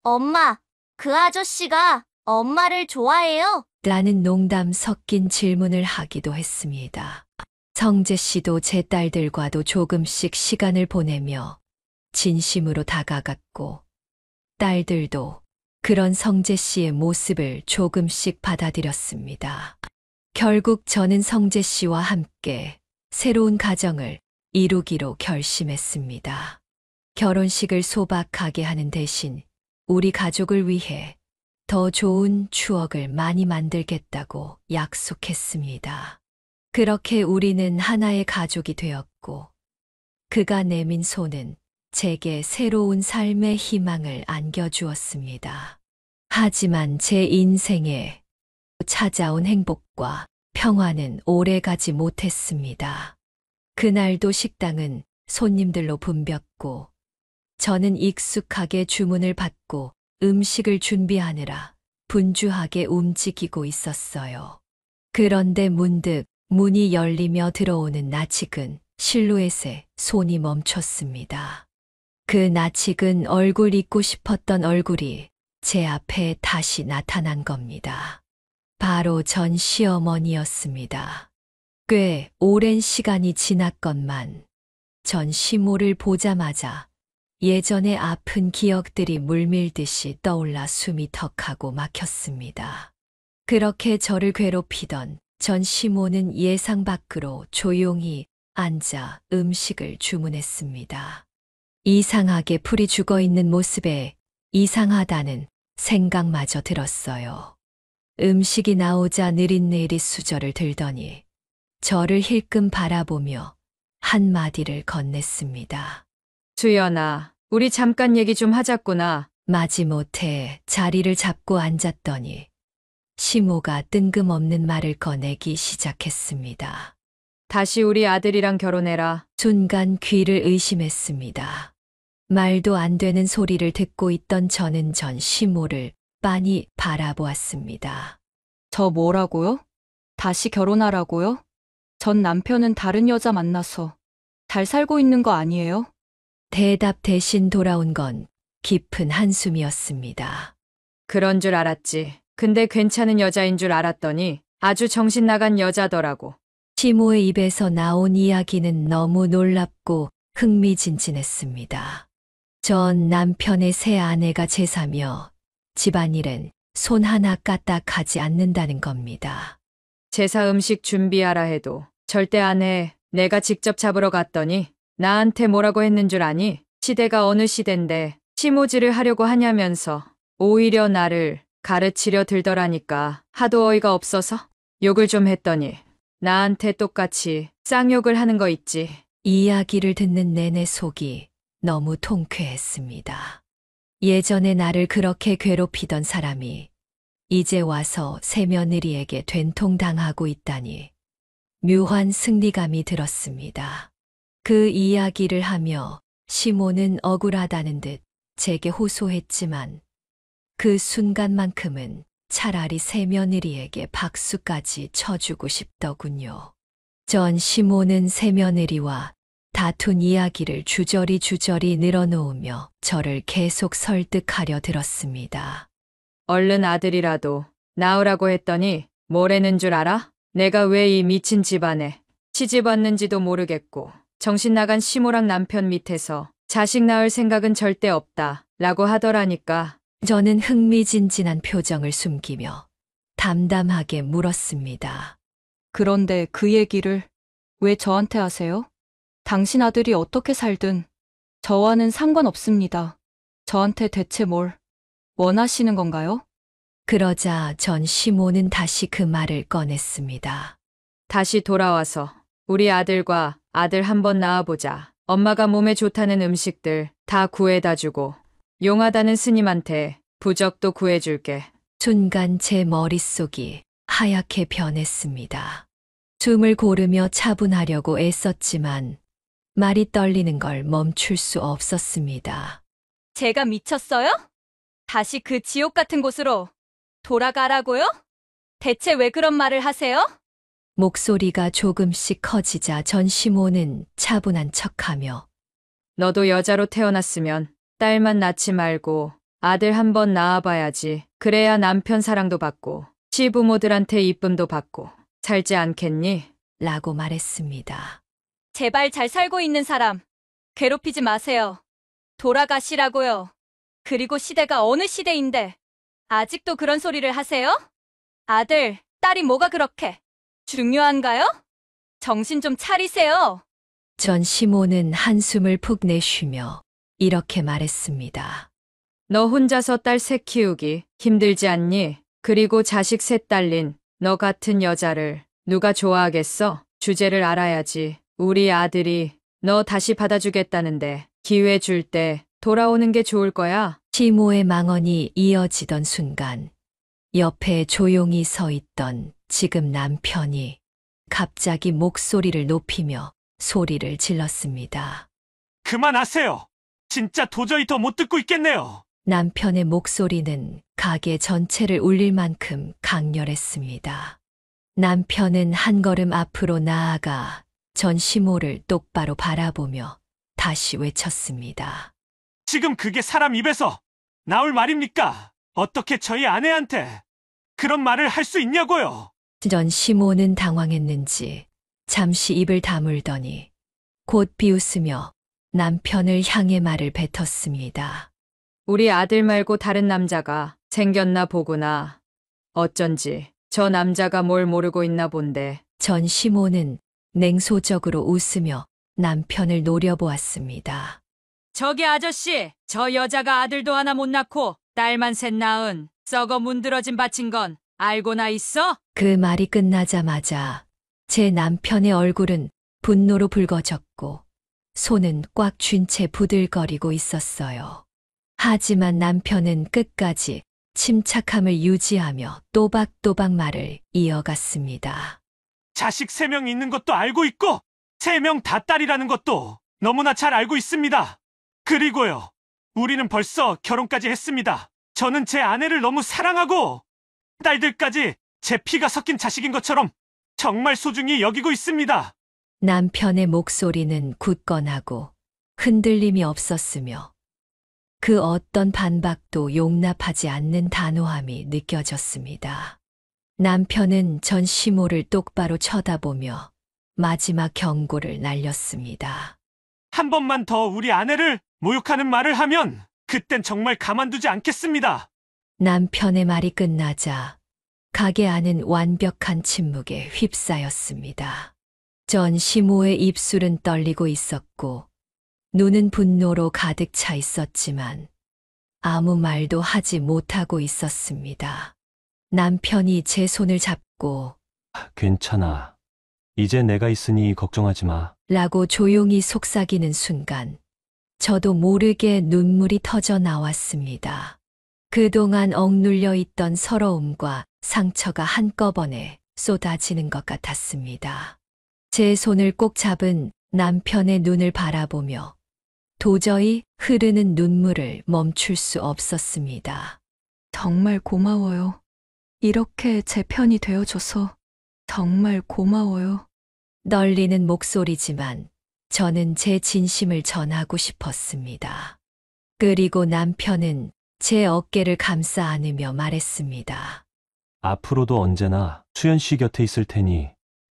엄마, 그 아저씨가 엄마를 좋아해요? 라는 농담 섞인 질문을 하기도 했습니다. 성재 씨도 제 딸들과도 조금씩 시간을 보내며 진심으로 다가갔고 딸들도 그런 성재 씨의 모습을 조금씩 받아들였습니다. 결국 저는 성재 씨와 함께 새로운 가정을 이루기로 결심했습니다. 결혼식을 소박하게 하는 대신 우리 가족을 위해 더 좋은 추억을 많이 만들겠다고 약속했습니다. 그렇게 우리는 하나의 가족이 되었고 그가 내민 손은 제게 새로운 삶의 희망을 안겨주었습니다. 하지만 제 인생에 찾아온 행복과 평화는 오래가지 못했습니다. 그날도 식당은 손님들로 붐볐고 저는 익숙하게 주문을 받고 음식을 준비하느라 분주하게 움직이고 있었어요. 그런데 문득 문이 열리며 들어오는 나직은 실루엣에 손이 멈췄습니다. 그 나직은 얼굴 잊고 싶었던 얼굴이 제 앞에 다시 나타난 겁니다. 바로 전 시어머니였습니다. 꽤 오랜 시간이 지났건만 전 시모를 보자마자 예전의 아픈 기억들이 물밀듯이 떠올라 숨이 턱하고 막혔습니다. 그렇게 저를 괴롭히던 전 시모는 예상 밖으로 조용히 앉아 음식을 주문했습니다. 이상하게 풀이 죽어 있는 모습에 이상하다는 생각마저 들었어요. 음식이 나오자 느릿느릿 수저를 들더니 저를 힐끔 바라보며 한마디를 건넸습니다. 수연아, 우리 잠깐 얘기 좀 하자꾸나. 마지못해 자리를 잡고 앉았더니 시모가 뜬금없는 말을 꺼내기 시작했습니다. 다시 우리 아들이랑 결혼해라. 순간 귀를 의심했습니다. 말도 안 되는 소리를 듣고 있던 저는 전 시모를 빤히 바라보았습니다. 저 뭐라고요? 다시 결혼하라고요? 전 남편은 다른 여자 만나서 잘 살고 있는 거 아니에요? 대답 대신 돌아온 건 깊은 한숨이었습니다. 그런 줄 알았지. 근데 괜찮은 여자인 줄 알았더니 아주 정신 나간 여자더라고. 시모의 입에서 나온 이야기는 너무 놀랍고 흥미진진했습니다. 전 남편의 새 아내가 제사며 집안일은 손 하나 까딱하지 않는다는 겁니다. 제사 음식 준비하라 해도 절대 안 해. 내가 직접 잡으러 갔더니 나한테 뭐라고 했는 줄 아니? 시대가 어느 시대인데 시모질을 하려고 하냐면서 오히려 나를 가르치려 들더라니까. 하도 어이가 없어서 욕을 좀 했더니 나한테 똑같이 쌍욕을 하는 거 있지. 이야기를 듣는 내내 속이 너무 통쾌했습니다. 예전에 나를 그렇게 괴롭히던 사람이 이제 와서 새며느리에게 된통당하고 있다니 묘한 승리감이 들었습니다. 그 이야기를 하며 시모는 억울하다는 듯 제게 호소했지만 그 순간만큼은 차라리 새며느리에게 박수까지 쳐주고 싶더군요. 전 시모는 새며느리와 다툰 이야기를 주저리 늘어놓으며 저를 계속 설득하려 들었습니다. 얼른 아들이라도 낳으라고 했더니 뭐라는 줄 알아? 내가 왜 이 미친 집안에 시집 왔는지도 모르겠고 정신 나간 시모랑 남편 밑에서 자식 낳을 생각은 절대 없다 라고 하더라니까. 저는 흥미진진한 표정을 숨기며 담담하게 물었습니다. 그런데 그 얘기를 왜 저한테 하세요? 당신 아들이 어떻게 살든 저와는 상관없습니다. 저한테 대체 뭘 원하시는 건가요? 그러자 전 시모는 다시 그 말을 꺼냈습니다. 다시 돌아와서 우리 아들과 아들 한번 낳아보자. 엄마가 몸에 좋다는 음식들 다 구해다 주고 용하다는 스님한테 부적도 구해줄게. 순간 제 머릿속이 하얗게 변했습니다. 숨을 고르며 차분하려고 애썼지만 말이 떨리는 걸 멈출 수 없었습니다. 제가 미쳤어요? 다시 그 지옥 같은 곳으로 돌아가라고요? 대체 왜 그런 말을 하세요? 목소리가 조금씩 커지자 전 시모는 차분한 척하며 너도 여자로 태어났으면 딸만 낳지 말고 아들 한번 낳아봐야지. 그래야 남편 사랑도 받고 시부모들한테 이쁨도 받고 살지 않겠니? 라고 말했습니다. 제발 잘 살고 있는 사람 괴롭히지 마세요. 돌아가시라고요. 그리고 시대가 어느 시대인데 아직도 그런 소리를 하세요? 아들, 딸이 뭐가 그렇게 중요한가요? 정신 좀 차리세요. 전 시모는 한숨을 푹 내쉬며 이렇게 말했습니다. 너 혼자서 딸 셋 키우기 힘들지 않니? 그리고 자식 셋 딸린 너 같은 여자를 누가 좋아하겠어? 주제를 알아야지. 우리 아들이 너 다시 받아주겠다는데 기회 줄 때 돌아오는 게 좋을 거야. 시모의 망언이 이어지던 순간 옆에 조용히 서 있던 지금 남편이 갑자기 목소리를 높이며 소리를 질렀습니다. 그만하세요. 진짜 도저히 더 못 듣고 있겠네요. 남편의 목소리는 가게 전체를 울릴 만큼 강렬했습니다. 남편은 한 걸음 앞으로 나아가 전 시모를 똑바로 바라보며 다시 외쳤습니다. 지금 그게 사람 입에서 나올 말입니까? 어떻게 저희 아내한테 그런 말을 할 수 있냐고요? 전 시모는 당황했는지 잠시 입을 다물더니 곧 비웃으며 남편을 향해 말을 뱉었습니다. 우리 아들 말고 다른 남자가 생겼나 보구나. 어쩐지 저 남자가 뭘 모르고 있나 본데. 전 시모는 냉소적으로 웃으며 남편을 노려보았습니다. 저기 아저씨, 저 여자가 아들도 하나 못 낳고 딸만 셋 낳은 썩어 문드러진 밭인 건 알고나 있어? 그 말이 끝나자마자 제 남편의 얼굴은 분노로 붉어졌고 손은 꽉 쥔 채 부들거리고 있었어요. 하지만 남편은 끝까지 침착함을 유지하며 또박또박 말을 이어갔습니다. 자식 3명 있는 것도 알고 있고 3명 다 딸이라는 것도 너무나 잘 알고 있습니다. 그리고요, 우리는 벌써 결혼까지 했습니다. 저는 제 아내를 너무 사랑하고 딸들까지 제 피가 섞인 자식인 것처럼 정말 소중히 여기고 있습니다. 남편의 목소리는 굳건하고 흔들림이 없었으며 그 어떤 반박도 용납하지 않는 단호함이 느껴졌습니다. 남편은 전 시모를 똑바로 쳐다보며 마지막 경고를 날렸습니다. 한 번만 더 우리 아내를 모욕하는 말을 하면 그땐 정말 가만두지 않겠습니다. 남편의 말이 끝나자 가게 안은 완벽한 침묵에 휩싸였습니다. 전 시모의 입술은 떨리고 있었고 눈은 분노로 가득 차 있었지만 아무 말도 하지 못하고 있었습니다. 남편이 제 손을 잡고 괜찮아. 이제 내가 있으니 걱정하지 마. 라고 조용히 속삭이는 순간 저도 모르게 눈물이 터져 나왔습니다. 그동안 억눌려 있던 서러움과 상처가 한꺼번에 쏟아지는 것 같았습니다. 제 손을 꼭 잡은 남편의 눈을 바라보며 도저히 흐르는 눈물을 멈출 수 없었습니다. 정말 고마워요. 이렇게 제 편이 되어줘서 정말 고마워요. 떨리는 목소리지만 저는 제 진심을 전하고 싶었습니다. 그리고 남편은 제 어깨를 감싸 안으며 말했습니다. 앞으로도 언제나 수연 씨 곁에 있을 테니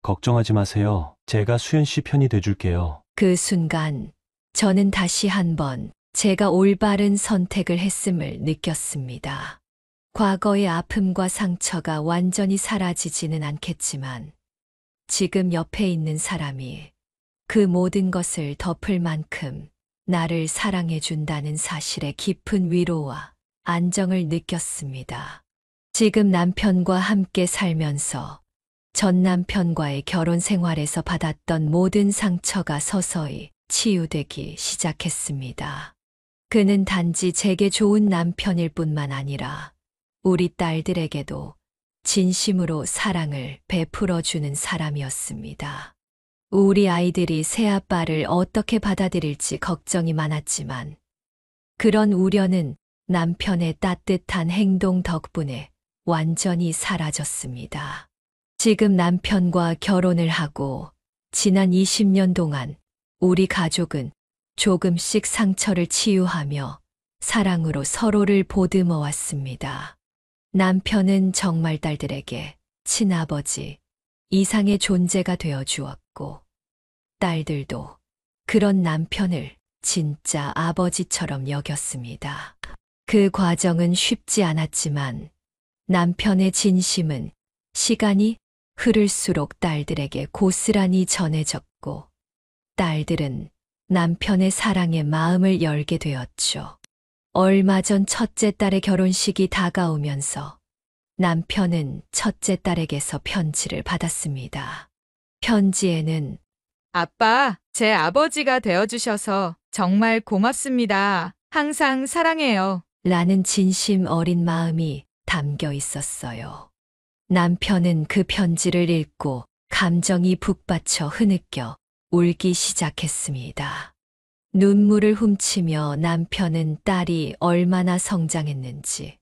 걱정하지 마세요. 제가 수연 씨 편이 돼줄게요. 그 순간 저는 다시 한번 제가 올바른 선택을 했음을 느꼈습니다. 과거의 아픔과 상처가 완전히 사라지지는 않겠지만 지금 옆에 있는 사람이 그 모든 것을 덮을 만큼 나를 사랑해준다는 사실에 깊은 위로와 안정을 느꼈습니다. 지금 남편과 함께 살면서 전 남편과의 결혼 생활에서 받았던 모든 상처가 서서히 치유되기 시작했습니다. 그는 단지 제게 좋은 남편일 뿐만 아니라 우리 딸들에게도 진심으로 사랑을 베풀어주는 사람이었습니다. 우리 아이들이 새아빠를 어떻게 받아들일지 걱정이 많았지만 그런 우려는 남편의 따뜻한 행동 덕분에 완전히 사라졌습니다. 지금 남편과 결혼을 하고 지난 20년 동안 우리 가족은 조금씩 상처를 치유하며 사랑으로 서로를 보듬어 왔습니다. 남편은 정말 딸들에게 친아버지 이상의 존재가 되어 주었고, 딸들도 그런 남편을 진짜 아버지처럼 여겼습니다. 그 과정은 쉽지 않았지만 남편의 진심은 시간이 흐를수록 딸들에게 고스란히 전해졌고, 딸들은 남편의 사랑에 마음을 열게 되었죠. 얼마 전 첫째 딸의 결혼식이 다가오면서 남편은 첫째 딸에게서 편지를 받았습니다. 편지에는 아빠, 제 아버지가 되어주셔서 정말 고맙습니다. 항상 사랑해요. 라는 진심 어린 마음이 담겨 있었어요. 남편은 그 편지를 읽고 감정이 북받쳐 흐느껴 울기 시작했습니다. 눈물을 훔치며 남편은 딸이 얼마나 성장했는지,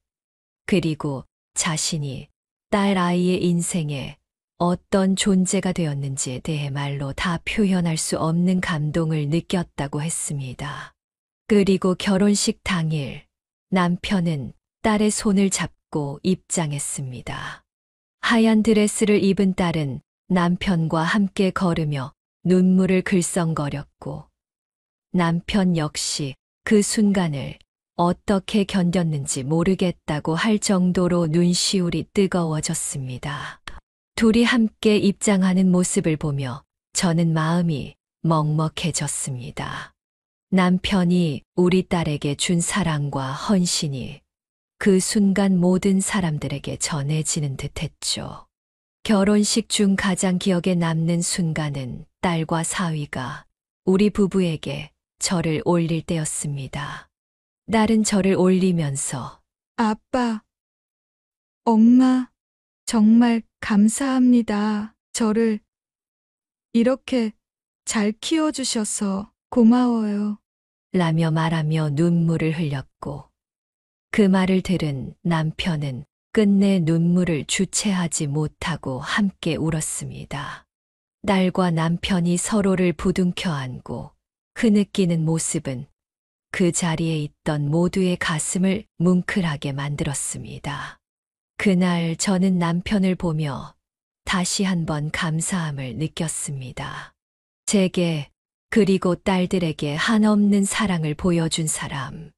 그리고 자신이 딸 아이의 인생에 어떤 존재가 되었는지에 대해 말로 다 표현할 수 없는 감동을 느꼈다고 했습니다. 그리고 결혼식 당일 남편은 딸의 손을 잡고 입장했습니다. 하얀 드레스를 입은 딸은 남편과 함께 걸으며 눈물을 글썽거렸고, 남편 역시 그 순간을 어떻게 견뎠는지 모르겠다고 할 정도로 눈시울이 뜨거워졌습니다. 둘이 함께 입장하는 모습을 보며 저는 마음이 먹먹해졌습니다. 남편이 우리 딸에게 준 사랑과 헌신이 그 순간 모든 사람들에게 전해지는 듯했죠. 결혼식 중 가장 기억에 남는 순간은 딸과 사위가 우리 부부에게 절을 올릴 때였습니다. 딸은 절을 올리면서 아빠, 엄마, 정말 감사합니다. 저를 이렇게 잘 키워주셔서 고마워요. 라며 말하며 눈물을 흘렸고 그 말을 들은 남편은 끝내 눈물을 주체하지 못하고 함께 울었습니다. 딸과 남편이 서로를 부둥켜 안고 흐느끼는 모습은 그 자리에 있던 모두의 가슴을 뭉클하게 만들었습니다. 그날 저는 남편을 보며 다시 한번 감사함을 느꼈습니다. 제게 그리고 딸들에게 한없는 사랑을 보여준 사람.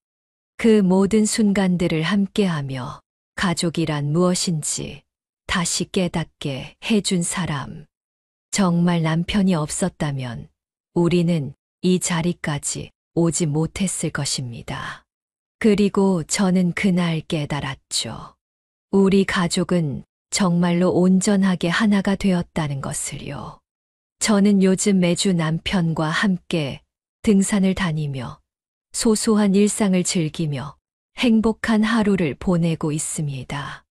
그 모든 순간들을 함께하며 가족이란 무엇인지 다시 깨닫게 해준 사람. 정말 남편이 없었다면 우리는 이 자리까지 오지 못했을 것입니다. 그리고 저는 그날 깨달았죠. 우리 가족은 정말로 온전하게 하나가 되었다는 것을요. 저는 요즘 매주 남편과 함께 등산을 다니며 소소한 일상을 즐기며 행복한 하루를 보내고 있습니다.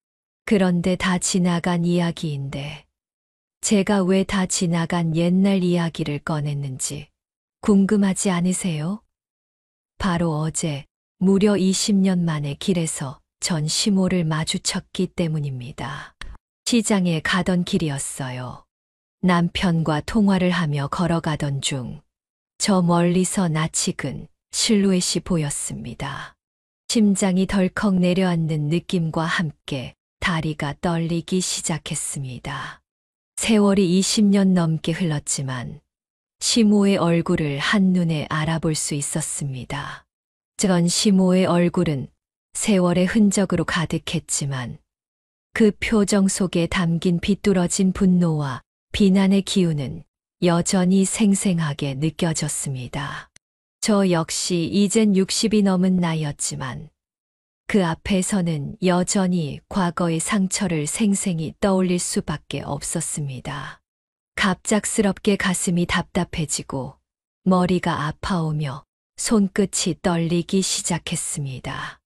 그런데 다 지나간 이야기인데 제가 왜 다 지나간 옛날 이야기를 꺼냈는지 궁금하지 않으세요? 바로 어제 무려 20년 만에 길에서 전 시모를 마주쳤기 때문입니다. 시장에 가던 길이었어요. 남편과 통화를 하며 걸어가던 중 저 멀리서 낯익은 실루엣이 보였습니다. 심장이 덜컥 내려앉는 느낌과 함께 다리가 떨리기 시작했습니다. 세월이 20년 넘게 흘렀지만 시모의 얼굴을 한눈에 알아볼 수 있었습니다. 전 시모의 얼굴은 세월의 흔적으로 가득했지만 그 표정 속에 담긴 비뚤어진 분노와 비난의 기운은 여전히 생생하게 느껴졌습니다. 저 역시 이젠 60이 넘은 나이였지만 그 앞에서는 여전히 과거의 상처를 생생히 떠올릴 수밖에 없었습니다. 갑작스럽게 가슴이 답답해지고 머리가 아파오며 손끝이 떨리기 시작했습니다.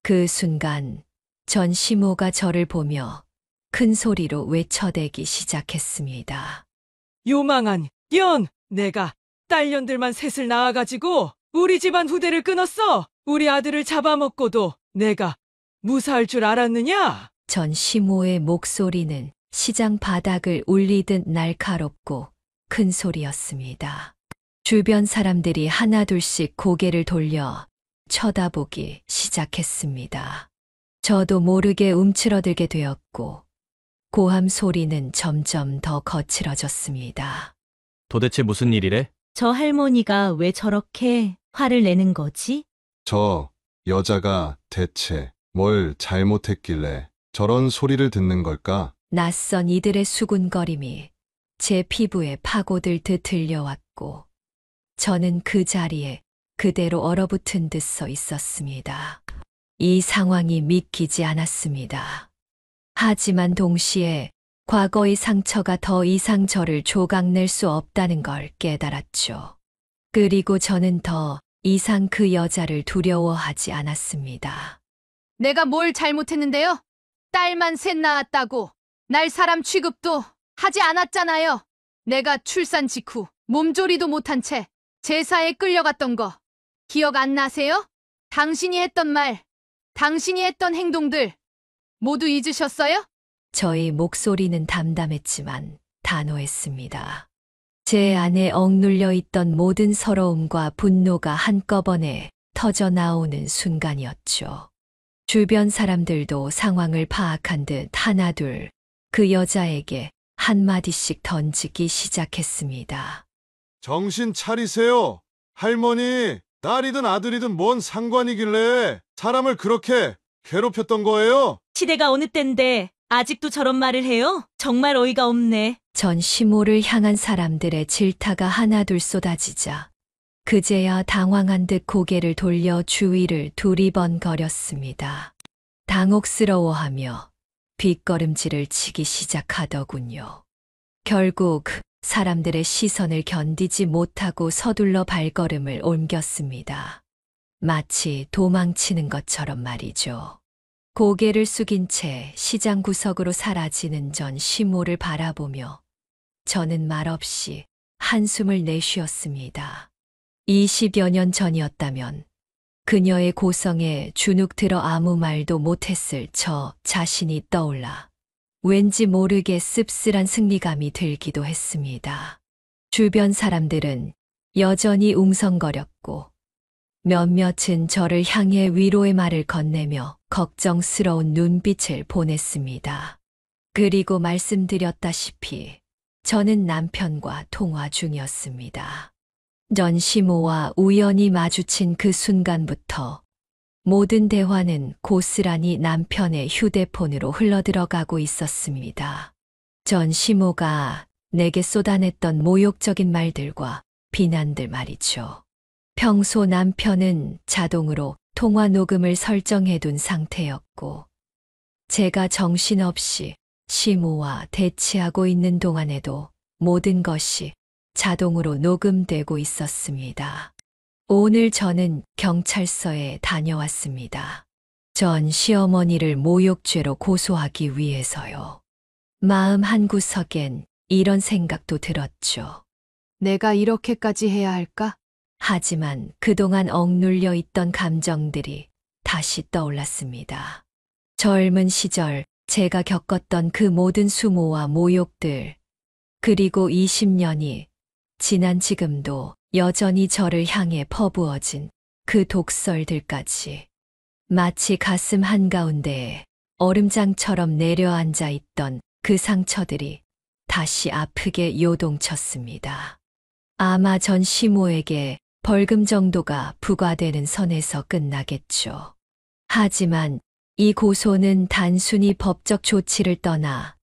그 순간 전 시모가 저를 보며 큰 소리로 외쳐대기 시작했습니다. 요망한 년! 내가 딸년들만 셋을 낳아가지고 우리 집안 후대를 끊었어! 우리 아들을 잡아먹고도 내가 무사할 줄 알았느냐? 전 시모의 목소리는 시장 바닥을 울리듯 날카롭고 큰 소리였습니다. 주변 사람들이 하나둘씩 고개를 돌려 쳐다보기 시작했습니다. 저도 모르게 움츠러들게 되었고 고함 소리는 점점 더 거칠어졌습니다. 도대체 무슨 일이래? 저 할머니가 왜 저렇게 화를 내는 거지? 저 여자가 대체 뭘 잘못했길래 저런 소리를 듣는 걸까? 낯선 이들의 수군거림이 제 피부에 파고들듯 들려왔고 저는 그 자리에 그대로 얼어붙은 듯 서 있었습니다. 이 상황이 믿기지 않았습니다. 하지만 동시에 과거의 상처가 더 이상 저를 조각낼 수 없다는 걸 깨달았죠. 그리고 저는 더 이상 그 여자를 두려워하지 않았습니다. 내가 뭘 잘못했는데요? 딸만 셋 낳았다고 날 사람 취급도 하지 않았잖아요. 내가 출산 직후 몸조리도 못한 채 제사에 끌려갔던 거 기억 안 나세요? 당신이 했던 말, 당신이 했던 행동들 모두 잊으셨어요? 저의 목소리는 담담했지만 단호했습니다. 제 안에 억눌려 있던 모든 서러움과 분노가 한꺼번에 터져 나오는 순간이었죠. 주변 사람들도 상황을 파악한 듯 하나둘 그 여자에게 한마디씩 던지기 시작했습니다. 정신 차리세요. 할머니, 딸이든 아들이든 뭔 상관이길래 사람을 그렇게 괴롭혔던 거예요? 시대가 어느 땐데 아직도 저런 말을 해요? 정말 어이가 없네. 전 시모를 향한 사람들의 질타가 하나둘 쏟아지자 그제야 당황한 듯 고개를 돌려 주위를 두리번거렸습니다. 당혹스러워하며 뒷걸음질을 치기 시작하더군요. 결국 사람들의 시선을 견디지 못하고 서둘러 발걸음을 옮겼습니다. 마치 도망치는 것처럼 말이죠. 고개를 숙인 채 시장 구석으로 사라지는 전 시모를 바라보며 저는 말없이 한숨을 내쉬었습니다. 20여 년 전이었다면 그녀의 고성에 주눅 들어 아무 말도 못했을 저 자신이 떠올라 왠지 모르게 씁쓸한 승리감이 들기도 했습니다. 주변 사람들은 여전히 웅성거렸고 몇몇은 저를 향해 위로의 말을 건네며 걱정스러운 눈빛을 보냈습니다. 그리고 말씀드렸다시피 저는 남편과 통화 중이었습니다. 전 시모와 우연히 마주친 그 순간부터 모든 대화는 고스란히 남편의 휴대폰으로 흘러들어가고 있었습니다. 전 시모가 내게 쏟아냈던 모욕적인 말들과 비난들 말이죠. 평소 남편은 자동으로 통화 녹음을 설정해둔 상태였고 제가 정신없이 시모와 대치하고 있는 동안에도 모든 것이 자동으로 녹음되고 있었습니다. 오늘 저는 경찰서에 다녀왔습니다. 전 시어머니를 모욕죄로 고소하기 위해서요. 마음 한구석엔 이런 생각도 들었죠. 내가 이렇게까지 해야 할까? 하지만 그동안 억눌려 있던 감정들이 다시 떠올랐습니다. 젊은 시절 제가 겪었던 그 모든 수모와 모욕들, 그리고 20년이 지난 지금도 여전히 저를 향해 퍼부어진 그 독설들까지 마치 가슴 한가운데에 얼음장처럼 내려앉아 있던 그 상처들이 다시 아프게 요동쳤습니다. 아마 전 시모에게 벌금 정도가 부과되는 선에서 끝나겠죠. 하지만 이 고소는 단순히 법적 조치를 떠나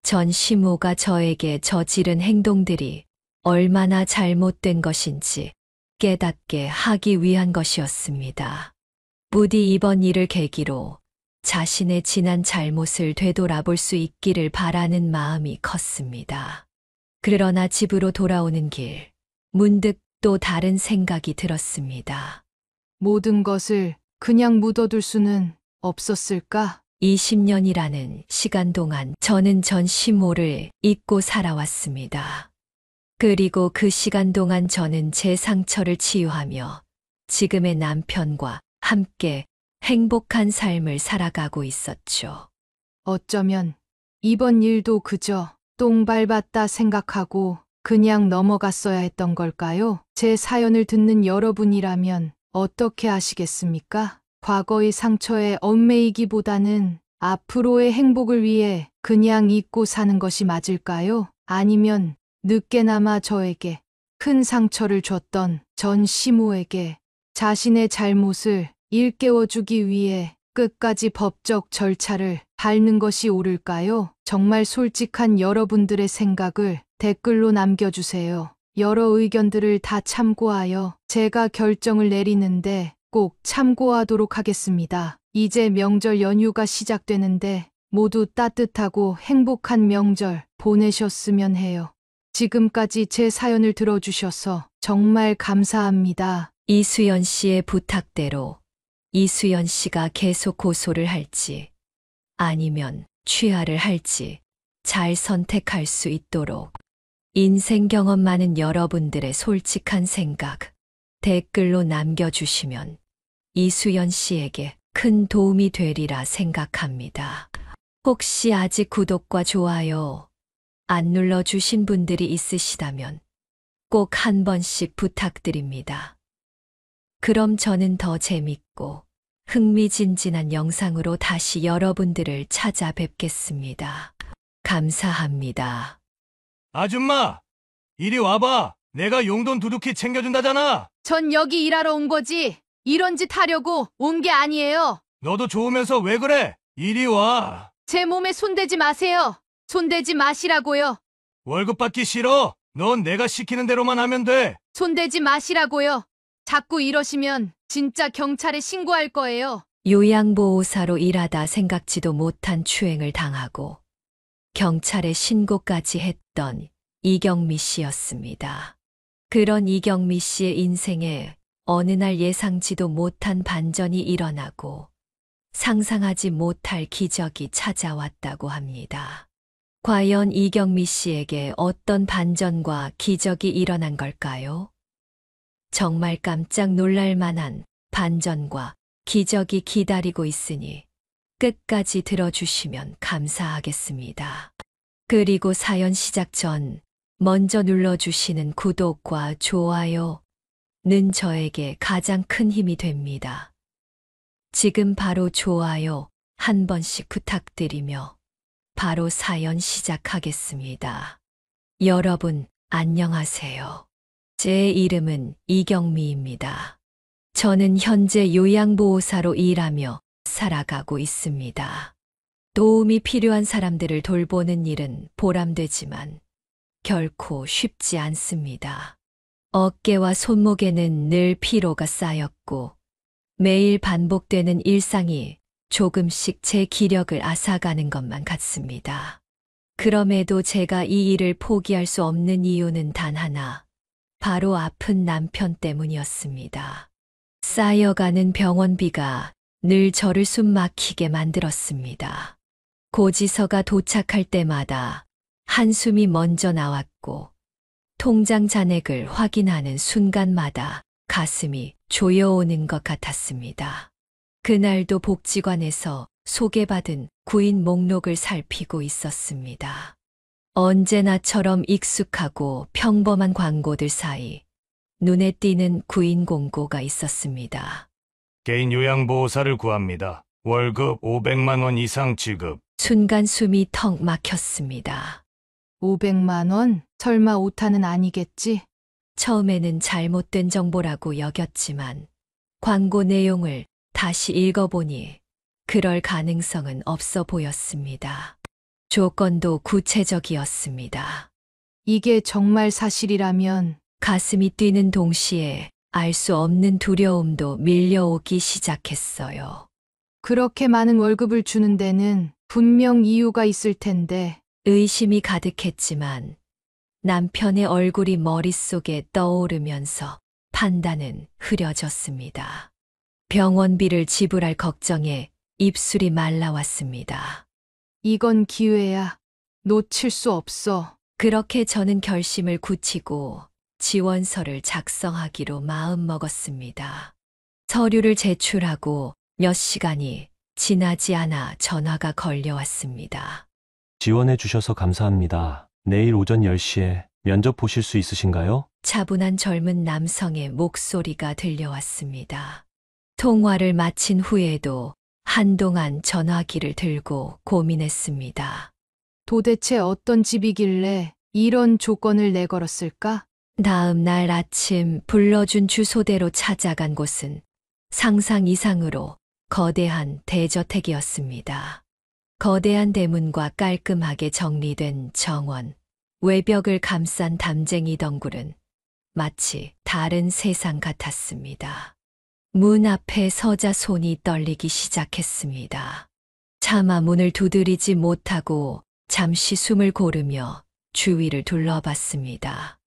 전 시모가 저에게 저지른 행동들이 얼마나 잘못된 것인지 깨닫게 하기 위한 것이었습니다. 부디 이번 일을 계기로 자신의 지난 잘못을 되돌아볼 수 있기를 바라는 마음이 컸습니다. 그러나 집으로 돌아오는 길, 문득 또 다른 생각이 들었습니다. 모든 것을 그냥 묻어둘 수는 없었을까? 20년이라는 시간 동안 저는 전 시모를 잊고 살아왔습니다. 그리고 그 시간 동안 저는 제 상처를 치유하며 지금의 남편과 함께 행복한 삶을 살아가고 있었죠. 어쩌면 이번 일도 그저 똥 밟았다 생각하고 그냥 넘어갔어야 했던 걸까요? 제 사연을 듣는 여러분이라면 어떻게 하시겠습니까? 과거의 상처에 얽매이기보다는 앞으로의 행복을 위해 그냥 잊고 사는 것이 맞을까요? 아니면 늦게나마 저에게 큰 상처를 줬던 전 시모에게 자신의 잘못을 일깨워주기 위해 끝까지 법적 절차를 밟는 것이 옳을까요? 정말 솔직한 여러분들의 생각을 댓글로 남겨주세요. 여러 의견들을 다 참고하여 제가 결정을 내리는데 꼭 참고하도록 하겠습니다. 이제 명절 연휴가 시작되는데 모두 따뜻하고 행복한 명절 보내셨으면 해요. 지금까지 제 사연을 들어주셔서 정말 감사합니다. 이수연 씨의 부탁대로 이수연 씨가 계속 고소를 할지 아니면 취하를 할지 잘 선택할 수 있도록 인생 경험 많은 여러분들의 솔직한 생각 댓글로 남겨주시면 이수연 씨에게 큰 도움이 되리라 생각합니다. 혹시 아직 구독과 좋아요 안 눌러주신 분들이 있으시다면 꼭 한 번씩 부탁드립니다. 그럼 저는 더 재밌고 흥미진진한 영상으로 다시 여러분들을 찾아뵙겠습니다. 감사합니다. 아줌마, 이리 와봐. 내가 용돈 두둑히 챙겨준다잖아. 전 여기 일하러 온 거지. 이런 짓 하려고 온 게 아니에요. 너도 좋으면서 왜 그래? 이리 와. 제 몸에 손대지 마세요. 손대지 마시라고요. 월급 받기 싫어. 넌 내가 시키는 대로만 하면 돼. 손대지 마시라고요. 자꾸 이러시면 진짜 경찰에 신고할 거예요. 요양보호사로 일하다 생각지도 못한 추행을 당하고 경찰에 신고까지 했던 이경미 씨였습니다. 그런 이경미 씨의 인생에 어느 날 예상지도 못한 반전이 일어나고 상상하지 못할 기적이 찾아왔다고 합니다. 과연 이경미 씨에게 어떤 반전과 기적이 일어난 걸까요? 정말 깜짝 놀랄 만한 반전과 기적이 기다리고 있으니 끝까지 들어주시면 감사하겠습니다. 그리고 사연 시작 전 먼저 눌러주시는 구독과 좋아요는 저에게 가장 큰 힘이 됩니다. 지금 바로 좋아요 한 번씩 부탁드리며 바로 사연 시작하겠습니다. 여러분, 안녕하세요. 제 이름은 이경미입니다. 저는 현재 요양보호사로 일하며 살아가고 있습니다. 도움이 필요한 사람들을 돌보는 일은 보람되지만 결코 쉽지 않습니다. 어깨와 손목에는 늘 피로가 쌓였고 매일 반복되는 일상이 조금씩 제 기력을 앗아가는 것만 같습니다. 그럼에도 제가 이 일을 포기할 수 없는 이유는 단 하나, 바로 아픈 남편 때문이었습니다. 쌓여가는 병원비가 늘 저를 숨 막히게 만들었습니다. 고지서가 도착할 때마다 한숨이 먼저 나왔고, 통장 잔액을 확인하는 순간마다 가슴이 조여오는 것 같았습니다. 그날도 복지관에서 소개받은 구인 목록을 살피고 있었습니다. 언제나처럼 익숙하고 평범한 광고들 사이 눈에 띄는 구인 공고가 있었습니다. 개인 요양보호사를 구합니다. 월급 500만 원 이상 지급. 순간 숨이 턱 막혔습니다. 500만 원? 설마 오타는 아니겠지? 처음에는 잘못된 정보라고 여겼지만 광고 내용을 다시 읽어보니 그럴 가능성은 없어 보였습니다. 조건도 구체적이었습니다. 이게 정말 사실이라면 가슴이 뛰는 동시에 알 수 없는 두려움도 밀려오기 시작했어요. 그렇게 많은 월급을 주는 데는 분명 이유가 있을 텐데. 의심이 가득했지만 남편의 얼굴이 머릿속에 떠오르면서 판단은 흐려졌습니다. 병원비를 지불할 걱정에 입술이 말라왔습니다. 이건 기회야. 놓칠 수 없어. 그렇게 저는 결심을 굳히고 지원서를 작성하기로 마음먹었습니다. 서류를 제출하고 몇 시간이 지나지 않아 전화가 걸려왔습니다. 지원해 주셔서 감사합니다. 내일 오전 10시에 면접 보실 수 있으신가요? 차분한 젊은 남성의 목소리가 들려왔습니다. 통화를 마친 후에도 한동안 전화기를 들고 고민했습니다. 도대체 어떤 집이길래 이런 조건을 내걸었을까? 다음 날 아침 불러준 주소대로 찾아간 곳은 상상 이상으로 거대한 대저택이었습니다. 거대한 대문과 깔끔하게 정리된 정원, 외벽을 감싼 담쟁이 덩굴은 마치 다른 세상 같았습니다. 문 앞에 서자 손이 떨리기 시작했습니다. 차마 문을 두드리지 못하고 잠시 숨을 고르며 주위를 둘러봤습니다.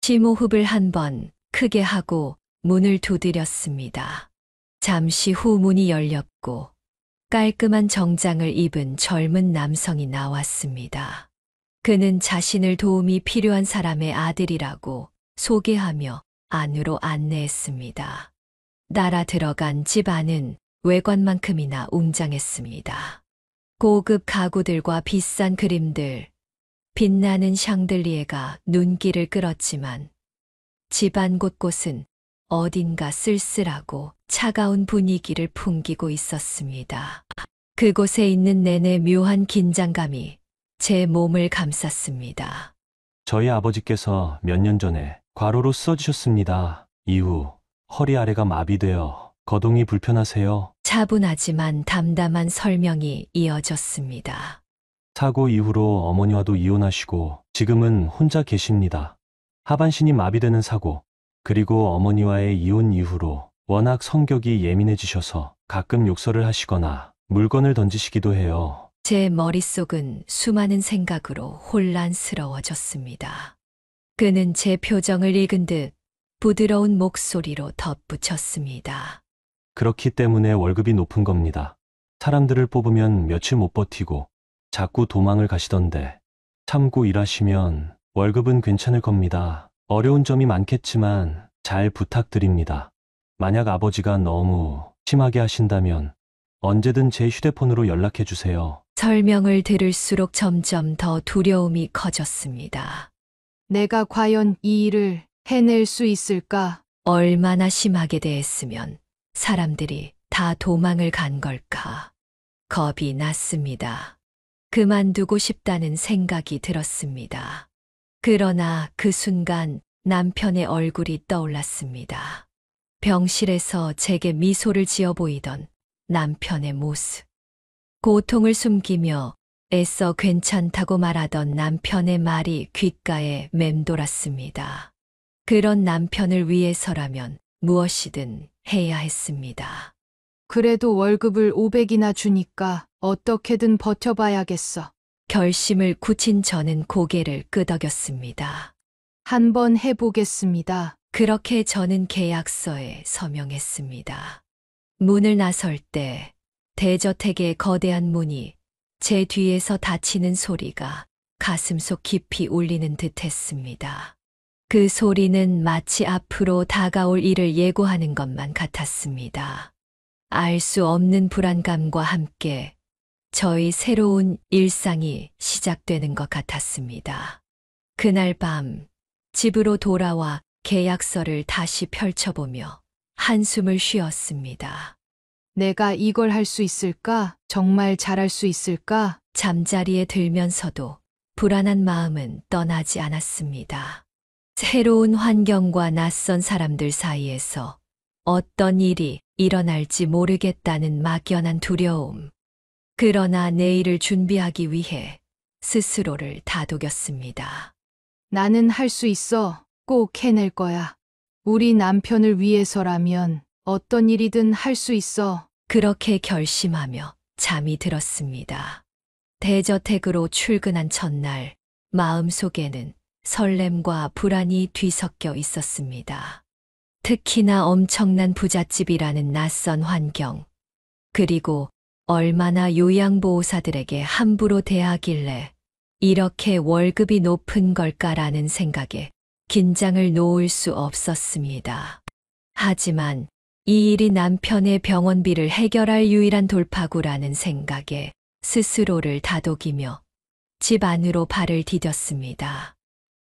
심호흡을 한 번 크게 하고 문을 두드렸습니다. 잠시 후 문이 열렸고 깔끔한 정장을 입은 젊은 남성이 나왔습니다. 그는 자신을 도움이 필요한 사람의 아들이라고 소개하며 안으로 안내했습니다. 날아 들어간 집 안은 외관만큼이나 웅장했습니다. 고급 가구들과 비싼 그림들, 빛나는 샹들리에가 눈길을 끌었지만 집안 곳곳은 어딘가 쓸쓸하고 차가운 분위기를 풍기고 있었습니다. 그곳에 있는 내내 묘한 긴장감이 제 몸을 감쌌습니다. 저희 아버지께서 몇 년 전에 과로로 쓰러지셨습니다. 이후 허리 아래가 마비되어 거동이 불편하세요. 차분하지만 담담한 설명이 이어졌습니다. 사고 이후로 어머니와도 이혼하시고 지금은 혼자 계십니다. 하반신이 마비되는 사고, 그리고 어머니와의 이혼 이후로 워낙 성격이 예민해지셔서 가끔 욕설을 하시거나 물건을 던지시기도 해요. 제 머릿속은 수많은 생각으로 혼란스러워졌습니다. 그는 제 표정을 읽은 듯 부드러운 목소리로 덧붙였습니다. 그렇기 때문에 월급이 높은 겁니다. 사람들을 뽑으면 며칠 못 버티고 자꾸 도망을 가시던데 참고 일하시면 월급은 괜찮을 겁니다. 어려운 점이 많겠지만 잘 부탁드립니다. 만약 아버지가 너무 심하게 하신다면 언제든 제 휴대폰으로 연락해 주세요. 설명을 들을수록 점점 더 두려움이 커졌습니다. 내가 과연 이 일을 해낼 수 있을까? 얼마나 심하게 대했으면 사람들이 다 도망을 간 걸까. 겁이 났습니다. 그만두고 싶다는 생각이 들었습니다. 그러나 그 순간 남편의 얼굴이 떠올랐습니다. 병실에서 제게 미소를 지어 보이던 남편의 모습. 고통을 숨기며 애써 괜찮다고 말하던 남편의 말이 귓가에 맴돌았습니다. 그런 남편을 위해서라면 무엇이든 해야 했습니다. 그래도 월급을 500이나 주니까 어떻게든 버텨봐야겠어. 결심을 굳힌 저는 고개를 끄덕였습니다. 한번 해보겠습니다. 그렇게 저는 계약서에 서명했습니다. 문을 나설 때 대저택의 거대한 문이 제 뒤에서 닫히는 소리가 가슴속 깊이 울리는 듯 했습니다. 그 소리는 마치 앞으로 다가올 일을 예고하는 것만 같았습니다. 알 수 없는 불안감과 함께 저의 새로운 일상이 시작되는 것 같았습니다. 그날 밤 집으로 돌아와 계약서를 다시 펼쳐보며 한숨을 쉬었습니다. 내가 이걸 할 수 있을까? 정말 잘할 수 있을까? 잠자리에 들면서도 불안한 마음은 떠나지 않았습니다. 새로운 환경과 낯선 사람들 사이에서 어떤 일이 일어날지 모르겠다는 막연한 두려움. 그러나 내일을 준비하기 위해 스스로를 다독였습니다. 나는 할 수 있어. 꼭 해낼 거야. 우리 남편을 위해서라면 어떤 일이든 할 수 있어. 그렇게 결심하며 잠이 들었습니다. 대저택으로 출근한 첫날, 마음속에는 설렘과 불안이 뒤섞여 있었습니다. 특히나 엄청난 부잣집이라는 낯선 환경, 그리고 얼마나 요양보호사들에게 함부로 대하길래 이렇게 월급이 높은 걸까라는 생각에 긴장을 놓을 수 없었습니다. 하지만 이 일이 남편의 병원비를 해결할 유일한 돌파구라는 생각에 스스로를 다독이며 집 안으로 발을 디뎠습니다.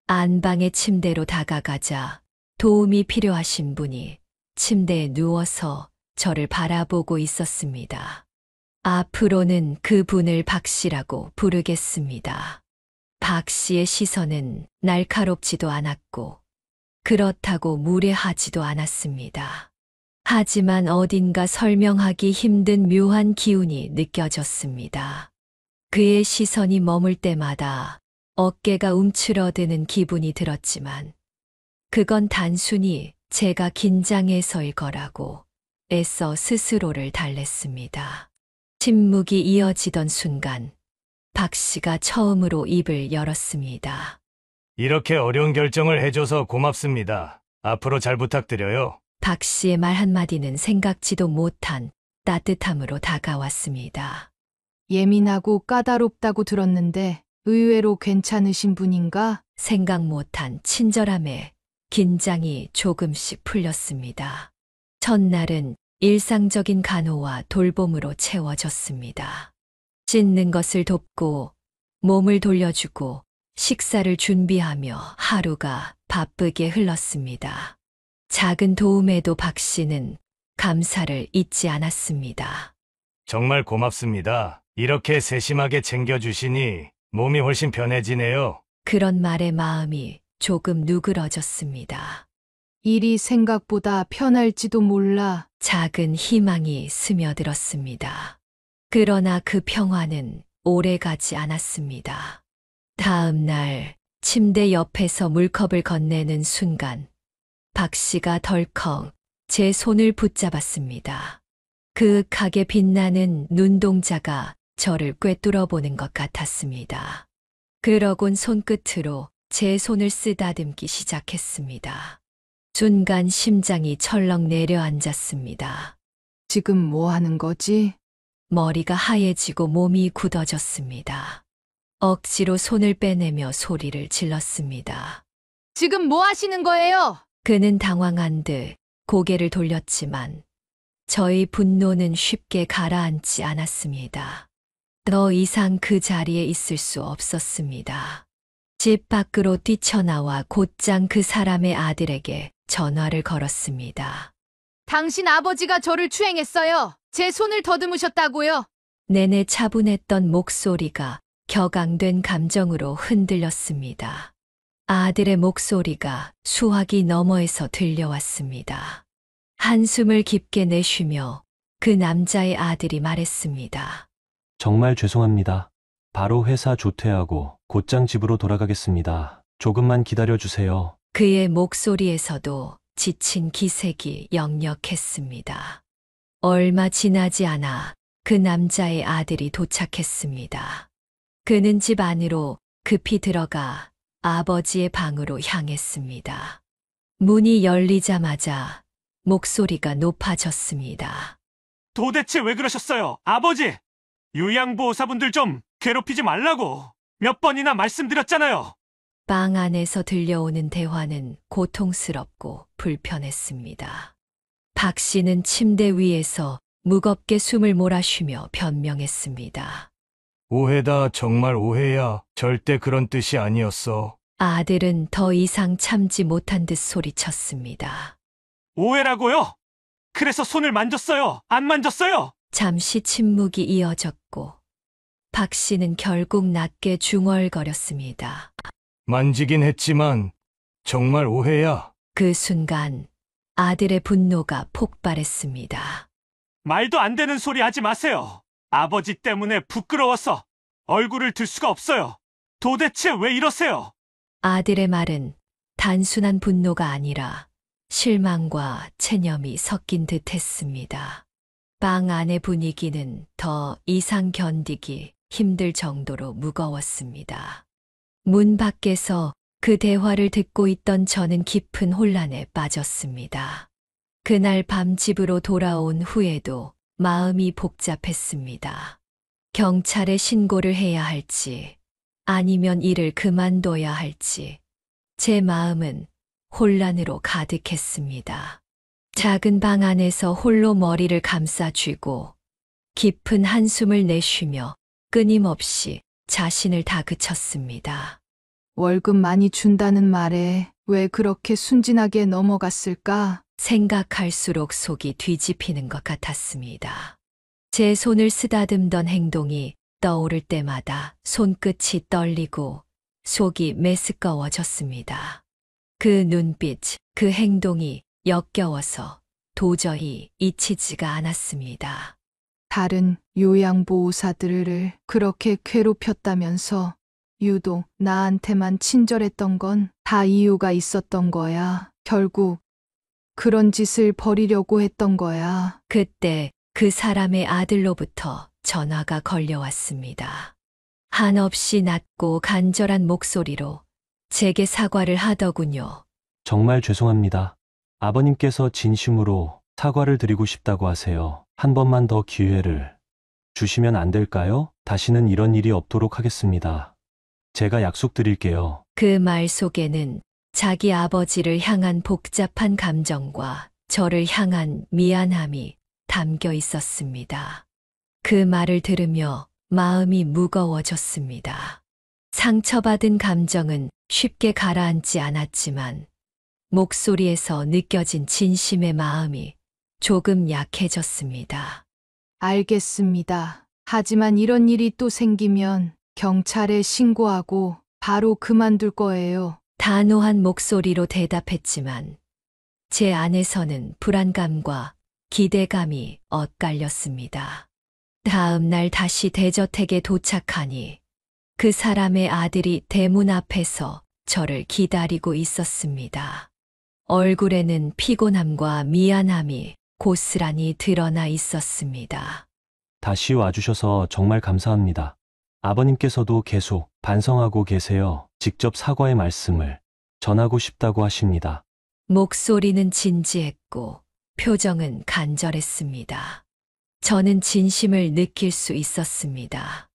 안방의 침대로 다가가자 도움이 필요하신 분이 침대에 누워서 저를 바라보고 있었습니다. 앞으로는 그분을 박 씨라고 부르겠습니다. 박 씨의 시선은 날카롭지도 않았고 그렇다고 무례하지도 않았습니다. 하지만 어딘가 설명하기 힘든 묘한 기운이 느껴졌습니다. 그의 시선이 머물 때마다 어깨가 움츠러드는 기분이 들었지만 그건 단순히 제가 긴장해서일 거라고 애써 스스로를 달랬습니다. 침묵이 이어지던 순간 박 씨가 처음으로 입을 열었습니다. 이렇게 어려운 결정을 해줘서 고맙습니다. 앞으로 잘 부탁드려요. 박 씨의 말 한마디는 생각지도 못한 따뜻함으로 다가왔습니다. 예민하고 까다롭다고 들었는데 의외로 괜찮으신 분인가? 생각 못한 친절함에 긴장이 조금씩 풀렸습니다. 첫날은 일상적인 간호와 돌봄으로 채워졌습니다. 씻는 것을 돕고 몸을 돌려주고 식사를 준비하며 하루가 바쁘게 흘렀습니다. 작은 도움에도 박 씨는 감사를 잊지 않았습니다. 정말 고맙습니다. 이렇게 세심하게 챙겨주시니 몸이 훨씬 편해지네요. 그런 말에 마음이 조금 누그러졌습니다. 일이 생각보다 편할지도 몰라. 작은 희망이 스며들었습니다. 그러나 그 평화는 오래 가지 않았습니다. 다음 날 침대 옆에서 물컵을 건네는 순간 박 씨가 덜컥 제 손을 붙잡았습니다. 그윽하게 빛나는 눈동자가 저를 꿰뚫어 보는 것 같았습니다. 그러곤 손끝으로 제 손을 쓰다듬기 시작했습니다. 순간 심장이 철렁 내려앉았습니다. 지금 뭐 하는 거지? 머리가 하얘지고 몸이 굳어졌습니다. 억지로 손을 빼내며 소리를 질렀습니다. 지금 뭐 하시는 거예요? 그는 당황한 듯 고개를 돌렸지만 저희 분노는 쉽게 가라앉지 않았습니다. 더 이상 그 자리에 있을 수 없었습니다. 집 밖으로 뛰쳐나와 곧장 그 사람의 아들에게 전화를 걸었습니다. 당신 아버지가 저를 추행했어요. 제 손을 더듬으셨다고요. 내내 차분했던 목소리가 격앙된 감정으로 흔들렸습니다. 아들의 목소리가 수화기 너머에서 들려왔습니다. 한숨을 깊게 내쉬며 그 남자의 아들이 말했습니다. 정말 죄송합니다. 바로 회사 조퇴하고 곧장 집으로 돌아가겠습니다. 조금만 기다려 주세요. 그의 목소리에서도 지친 기색이 역력했습니다. 얼마 지나지 않아 그 남자의 아들이 도착했습니다. 그는 집 안으로 급히 들어가 아버지의 방으로 향했습니다. 문이 열리자마자 목소리가 높아졌습니다. 도대체 왜 그러셨어요, 아버지? 요양보호사분들 좀 괴롭히지 말라고 몇 번이나 말씀드렸잖아요. 방 안에서 들려오는 대화는 고통스럽고 불편했습니다. 박 씨는 침대 위에서 무겁게 숨을 몰아쉬며 변명했습니다. 오해다, 정말 오해야. 절대 그런 뜻이 아니었어. 아들은 더 이상 참지 못한 듯 소리쳤습니다. 오해라고요? 그래서 손을 만졌어요? 안 만졌어요? 잠시 침묵이 이어졌고 박 씨는 결국 낮게 중얼거렸습니다. 만지긴 했지만 정말 오해야. 그 순간 아들의 분노가 폭발했습니다. 말도 안 되는 소리 하지 마세요. 아버지 때문에 부끄러워서 얼굴을 들 수가 없어요. 도대체 왜 이러세요? 아들의 말은 단순한 분노가 아니라 실망과 체념이 섞인 듯 했습니다. 방 안의 분위기는 더 이상 견디기 힘들 정도로 무거웠습니다. 문 밖에서 그 대화를 듣고 있던 저는 깊은 혼란에 빠졌습니다. 그날 밤 집으로 돌아온 후에도 마음이 복잡했습니다. 경찰에 신고를 해야 할지 아니면 일을 그만둬야 할지 제 마음은 혼란으로 가득했습니다. 작은 방 안에서 홀로 머리를 감싸쥐고 깊은 한숨을 내쉬며 끊임없이 자신을 다그쳤습니다. 월급 많이 준다는 말에 왜 그렇게 순진하게 넘어갔을까? 생각할수록 속이 뒤집히는 것 같았습니다. 제 손을 쓰다듬던 행동이 떠오를 때마다 손끝이 떨리고 속이 메스꺼워졌습니다. 그 눈빛, 그 행동이 역겨워서 도저히 잊히지가 않았습니다. 다른 요양보호사들을 그렇게 괴롭혔다면서 유독 나한테만 친절했던 건 다 이유가 있었던 거야. 결국 그런 짓을 벌이려고 했던 거야. 그때 그 사람의 아들로부터 전화가 걸려왔습니다. 한없이 낮고 간절한 목소리로 제게 사과를 하더군요. 정말 죄송합니다. 아버님께서 진심으로 사과를 드리고 싶다고 하세요. 한 번만 더 기회를 주시면 안 될까요? 다시는 이런 일이 없도록 하겠습니다. 제가 약속드릴게요. 그 말 속에는 자기 아버지를 향한 복잡한 감정과 저를 향한 미안함이 담겨 있었습니다. 그 말을 들으며 마음이 무거워졌습니다. 상처받은 감정은 쉽게 가라앉지 않았지만 목소리에서 느껴진 진심의 마음이 조금 약해졌습니다. 알겠습니다. 하지만 이런 일이 또 생기면 경찰에 신고하고 바로 그만둘 거예요. 단호한 목소리로 대답했지만 제 안에서는 불안감과 기대감이 엇갈렸습니다. 다음 날 다시 대저택에 도착하니 그 사람의 아들이 대문 앞에서 저를 기다리고 있었습니다. 얼굴에는 피곤함과 미안함이 고스란히 드러나 있었습니다. 다시 와주셔서 정말 감사합니다. 아버님께서도 계속 반성하고 계세요. 직접 사과의 말씀을 전하고 싶다고 하십니다. 목소리는 진지했고 표정은 간절했습니다. 저는 진심을 느낄 수 있었습니다.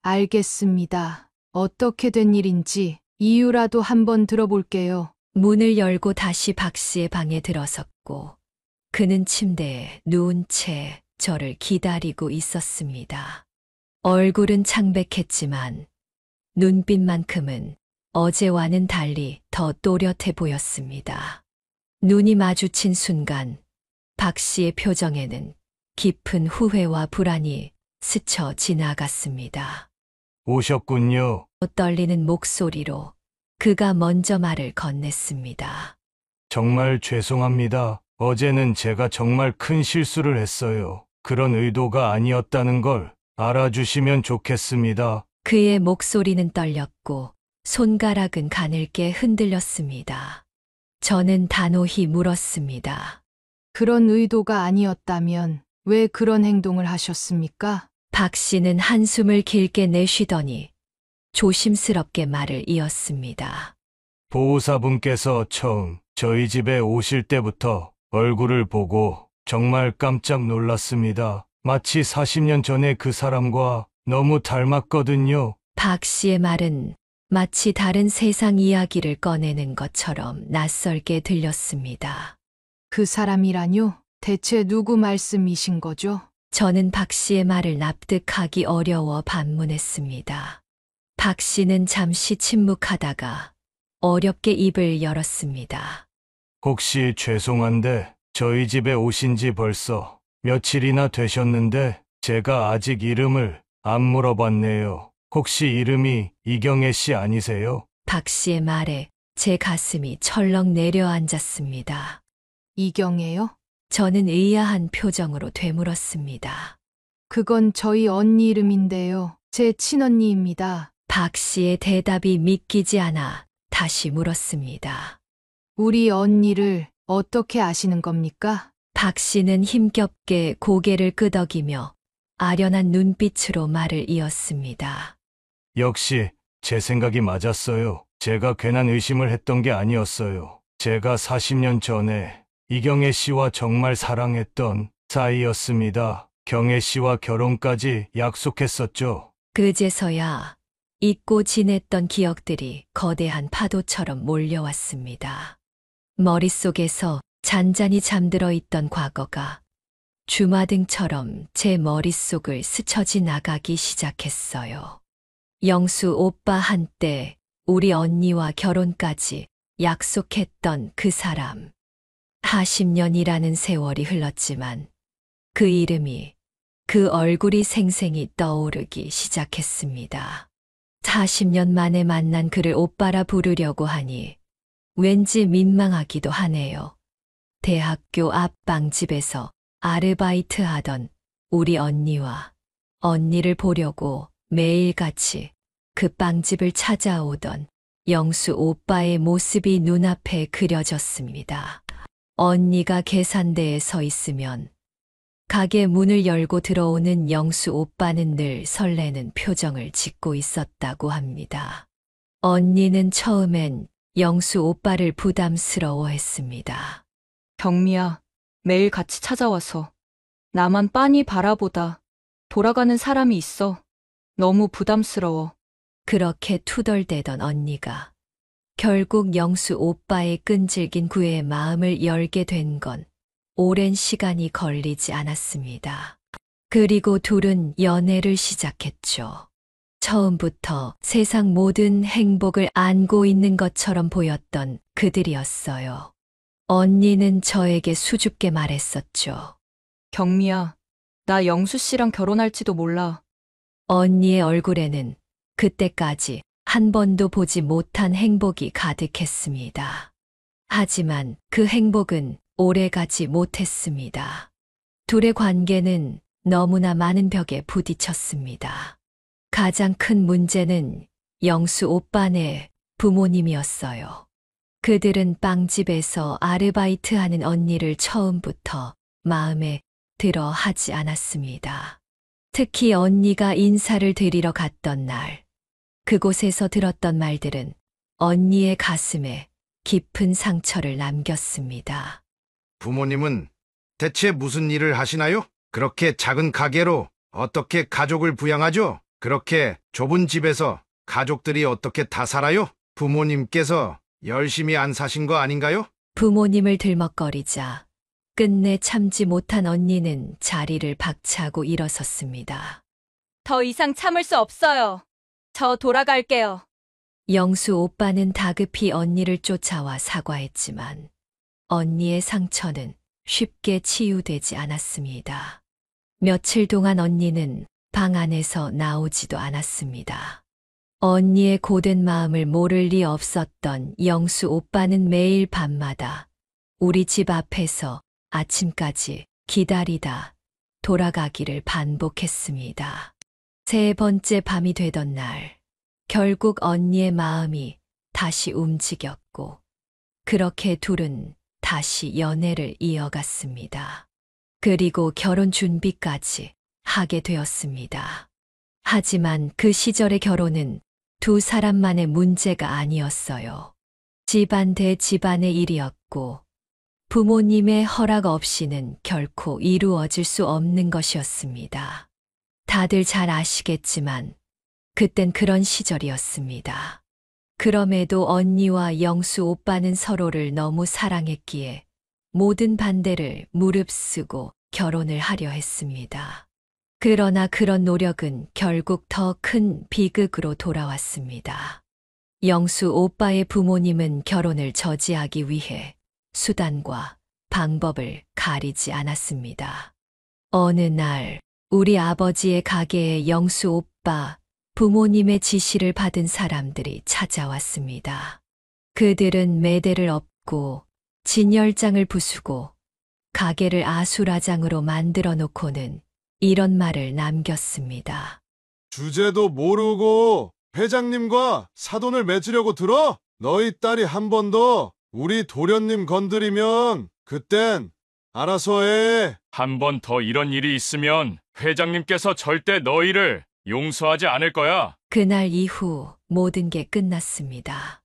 알겠습니다. 어떻게 된 일인지 이유라도 한번 들어볼게요. 문을 열고 다시 박 씨의 방에 들어섰고 그는 침대에 누운 채 저를 기다리고 있었습니다. 얼굴은 창백했지만 눈빛만큼은 어제와는 달리 더 또렷해 보였습니다. 눈이 마주친 순간 박 씨의 표정에는 깊은 후회와 불안이 스쳐 지나갔습니다. 오셨군요. 떨리는 목소리로 그가 먼저 말을 건넸습니다. 정말 죄송합니다. 어제는 제가 정말 큰 실수를 했어요. 그런 의도가 아니었다는 걸 알아주시면 좋겠습니다. 그의 목소리는 떨렸고 손가락은 가늘게 흔들렸습니다. 저는 단호히 물었습니다. 그런 의도가 아니었다면 왜 그런 행동을 하셨습니까? 박 씨는 한숨을 길게 내쉬더니 조심스럽게 말을 이었습니다. 보호사분께서 처음 저희 집에 오실 때부터 얼굴을 보고 정말 깜짝 놀랐습니다. 마치 40년 전에 그 사람과 너무 닮았거든요. 박 씨의 말은 마치 다른 세상 이야기를 꺼내는 것처럼 낯설게 들렸습니다. 그 사람이라뇨? 대체 누구 말씀이신 거죠? 저는 박 씨의 말을 납득하기 어려워 반문했습니다. 박 씨는 잠시 침묵하다가 어렵게 입을 열었습니다. 혹시 죄송한데 저희 집에 오신 지 벌써 며칠이나 되셨는데 제가 아직 이름을 안 물어봤네요. 혹시 이름이 이경애 씨 아니세요? 박 씨의 말에 제 가슴이 철렁 내려앉았습니다. 이경애요? 저는 의아한 표정으로 되물었습니다. 그건 저희 언니 이름인데요. 제 친언니입니다. 박 씨의 대답이 믿기지 않아 다시 물었습니다. 우리 언니를 어떻게 아시는 겁니까? 박 씨는 힘겹게 고개를 끄덕이며 아련한 눈빛으로 말을 이었습니다. 역시 제 생각이 맞았어요. 제가 괜한 의심을 했던 게 아니었어요. 제가 40년 전에 이경애 씨와 정말 사랑했던 사이였습니다. 경애 씨와 결혼까지 약속했었죠. 그제서야 잊고 지냈던 기억들이 거대한 파도처럼 몰려왔습니다. 머릿속에서 잔잔히 잠들어 있던 과거가 주마등처럼 제 머릿속을 스쳐 지나가기 시작했어요. 영수 오빠 한때 우리 언니와 결혼까지 약속했던 그 사람. 40년이라는 세월이 흘렀지만 그 이름이, 그 얼굴이 생생히 떠오르기 시작했습니다. 40년 만에 만난 그를 오빠라 부르려고 하니 왠지 민망하기도 하네요. 대학교 앞 빵집에서 아르바이트 하던 우리 언니와 언니를 보려고 매일같이 그 빵집을 찾아오던 영수 오빠의 모습이 눈앞에 그려졌습니다. 언니가 계산대에 서 있으면 가게 문을 열고 들어오는 영수 오빠는 늘 설레는 표정을 짓고 있었다고 합니다. 언니는 처음엔 영수 오빠를 부담스러워했습니다. 경미야, 매일 같이 찾아와서 나만 빤히 바라보다 돌아가는 사람이 있어. 너무 부담스러워. 그렇게 투덜대던 언니가 결국 영수 오빠의 끈질긴 구애에 마음을 열게 된 건 오랜 시간이 걸리지 않았습니다. 그리고 둘은 연애를 시작했죠. 처음부터 세상 모든 행복을 안고 있는 것처럼 보였던 그들이었어요. 언니는 저에게 수줍게 말했었죠. 경미야, 나 영수 씨랑 결혼할지도 몰라. 언니의 얼굴에는 그때까지 한 번도 보지 못한 행복이 가득했습니다. 하지만 그 행복은 오래가지 못했습니다. 둘의 관계는 너무나 많은 벽에 부딪혔습니다. 가장 큰 문제는 영수 오빠네 부모님이었어요. 그들은 빵집에서 아르바이트하는 언니를 처음부터 마음에 들어 하지 않았습니다. 특히 언니가 인사를 드리러 갔던 날, 그곳에서 들었던 말들은 언니의 가슴에 깊은 상처를 남겼습니다. 부모님은 대체 무슨 일을 하시나요? 그렇게 작은 가게로 어떻게 가족을 부양하죠? 그렇게 좁은 집에서 가족들이 어떻게 다 살아요? 부모님께서 열심히 안 사신 거 아닌가요? 부모님을 들먹거리자 끝내 참지 못한 언니는 자리를 박차고 일어섰습니다. 더 이상 참을 수 없어요. 저 돌아갈게요. 영수 오빠는 다급히 언니를 쫓아와 사과했지만 언니의 상처는 쉽게 치유되지 않았습니다. 며칠 동안 언니는 방 안에서 나오지도 않았습니다. 언니의 고된 마음을 모를 리 없었던 영수 오빠는 매일 밤마다 우리 집 앞에서 아침까지 기다리다 돌아가기를 반복했습니다. 세 번째 밤이 되던 날, 결국 언니의 마음이 다시 움직였고, 그렇게 둘은 다시 연애를 이어갔습니다. 그리고 결혼 준비까지 하게 되었습니다. 하지만 그 시절의 결혼은 두 사람만의 문제가 아니었어요. 집안 대 집안의 일이었고, 부모님의 허락 없이는 결코 이루어질 수 없는 것이었습니다. 다들 잘 아시겠지만, 그땐 그런 시절이었습니다. 그럼에도 언니와 영수 오빠는 서로를 너무 사랑했기에 모든 반대를 무릅쓰고 결혼을 하려 했습니다. 그러나 그런 노력은 결국 더 큰 비극으로 돌아왔습니다. 영수 오빠의 부모님은 결혼을 저지하기 위해 수단과 방법을 가리지 않았습니다. 어느 날 우리 아버지의 가게에 영수 오빠 부모님의 지시를 받은 사람들이 찾아왔습니다. 그들은 매대를 엎고 진열장을 부수고 가게를 아수라장으로 만들어 놓고는 이런 말을 남겼습니다. 주제도 모르고 회장님과 사돈을 맺으려고 들어? 너희 딸이 한 번 더 우리 도련님 건드리면 그땐 알아서 해. 한 번 더 이런 일이 있으면 회장님께서 절대 너희를 용서하지 않을 거야. 그날 이후 모든 게 끝났습니다.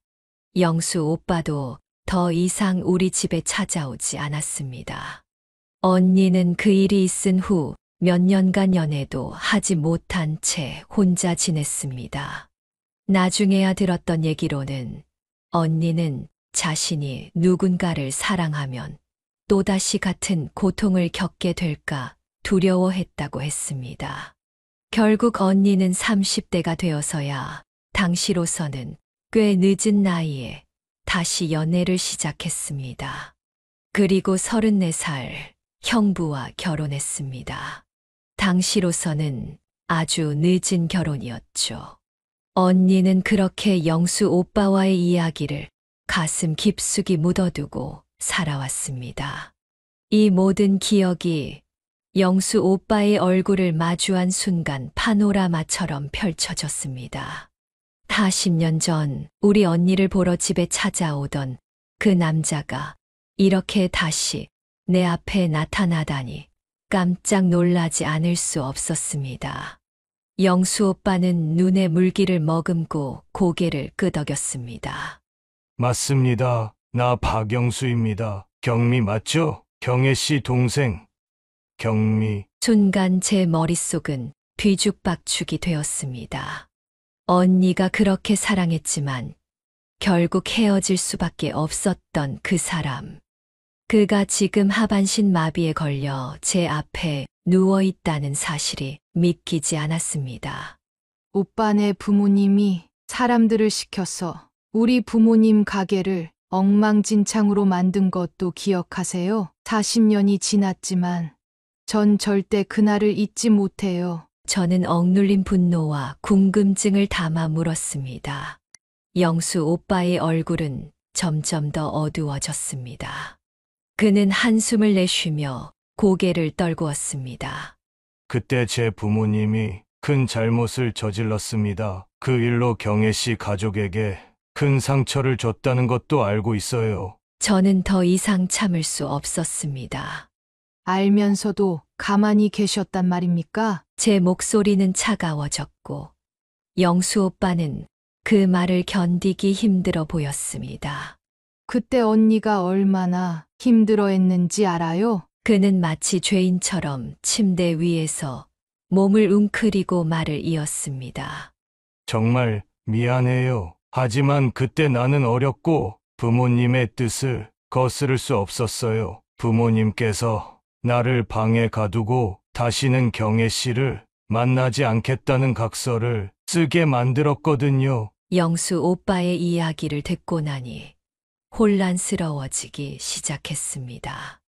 영수 오빠도 더 이상 우리 집에 찾아오지 않았습니다. 언니는 그 일이 있은 후 몇 년간 연애도 하지 못한 채 혼자 지냈습니다. 나중에야 들었던 얘기로는 언니는 자신이 누군가를 사랑하면 또다시 같은 고통을 겪게 될까 두려워했다고 했습니다. 결국 언니는 30대가 되어서야 당시로서는 꽤 늦은 나이에 다시 연애를 시작했습니다. 그리고 34살 형부와 결혼했습니다. 당시로서는 아주 늦은 결혼이었죠. 언니는 그렇게 영수 오빠와의 이야기를 가슴 깊숙이 묻어두고 살아왔습니다. 이 모든 기억이 영수 오빠의 얼굴을 마주한 순간 파노라마처럼 펼쳐졌습니다. 40년 전 우리 언니를 보러 집에 찾아오던 그 남자가 이렇게 다시 내 앞에 나타나다니 깜짝 놀라지 않을 수 없었습니다. 영수 오빠는 눈에 물기를 머금고 고개를 끄덕였습니다. 맞습니다. 나 박영수입니다. 경미 맞죠? 경혜 씨 동생. 경미. 순간 제 머릿속은 뒤죽박죽이 되었습니다. 언니가 그렇게 사랑했지만 결국 헤어질 수밖에 없었던 그 사람. 그가 지금 하반신 마비에 걸려 제 앞에 누워 있다는 사실이 믿기지 않았습니다. 오빠네 부모님이 사람들을 시켜서 우리 부모님 가게를 엉망진창으로 만든 것도 기억하세요? 40년이 지났지만 전 절대 그날을 잊지 못해요. 저는 억눌린 분노와 궁금증을 담아 물었습니다. 영수 오빠의 얼굴은 점점 더 어두워졌습니다. 그는 한숨을 내쉬며 고개를 떨구었습니다. 그때 제 부모님이 큰 잘못을 저질렀습니다. 그 일로 경혜 씨 가족에게 큰 상처를 줬다는 것도 알고 있어요. 저는 더 이상 참을 수 없었습니다. 알면서도 가만히 계셨단 말입니까? 제 목소리는 차가워졌고 영수 오빠는 그 말을 견디기 힘들어 보였습니다. 그때 언니가 얼마나 힘들어했는지 알아요? 그는 마치 죄인처럼 침대 위에서 몸을 웅크리고 말을 이었습니다. 정말 미안해요. 하지만 그때 나는 어렸고 부모님의 뜻을 거스를 수 없었어요. 부모님께서 나를 방에 가두고 다시는 경혜 씨를 만나지 않겠다는 각서를 쓰게 만들었거든요. 영수 오빠의 이야기를 듣고 나니 혼란스러워지기 시작했습니다.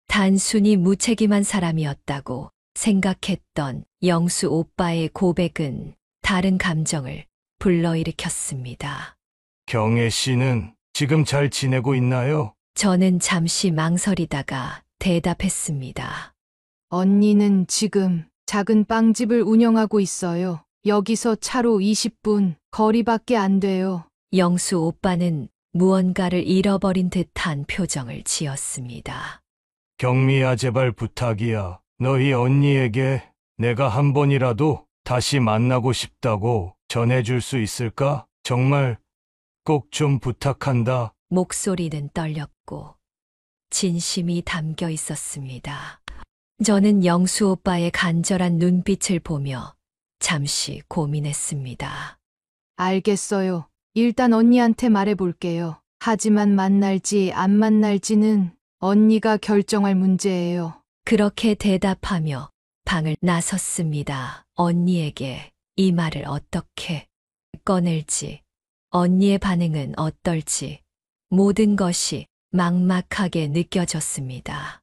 단순히 무책임한 사람이었다고 생각했던 영수 오빠의 고백은 다른 감정을 불러일으켰습니다. 경혜 씨는 지금 잘 지내고 있나요? 저는 잠시 망설이다가 대답했습니다. 언니는 지금 작은 빵집을 운영하고 있어요. 여기서 차로 20분 거리밖에 안 돼요. 영수 오빠는 무언가를 잃어버린 듯한 표정을 지었습니다. 경미야, 제발 부탁이야. 너희 언니에게 내가 한 번이라도 다시 만나고 싶다고 전해줄 수 있을까? 정말 꼭 좀 부탁한다. 목소리는 떨렸고 진심이 담겨 있었습니다. 저는 영수 오빠의 간절한 눈빛을 보며 잠시 고민했습니다. 알겠어요. 일단 언니한테 말해볼게요. 하지만 만날지 안 만날지는 언니가 결정할 문제예요. 그렇게 대답하며 방을 나섰습니다. 언니에게 이 말을 어떻게 꺼낼지, 언니의 반응은 어떨지 모든 것이 막막하게 느껴졌습니다.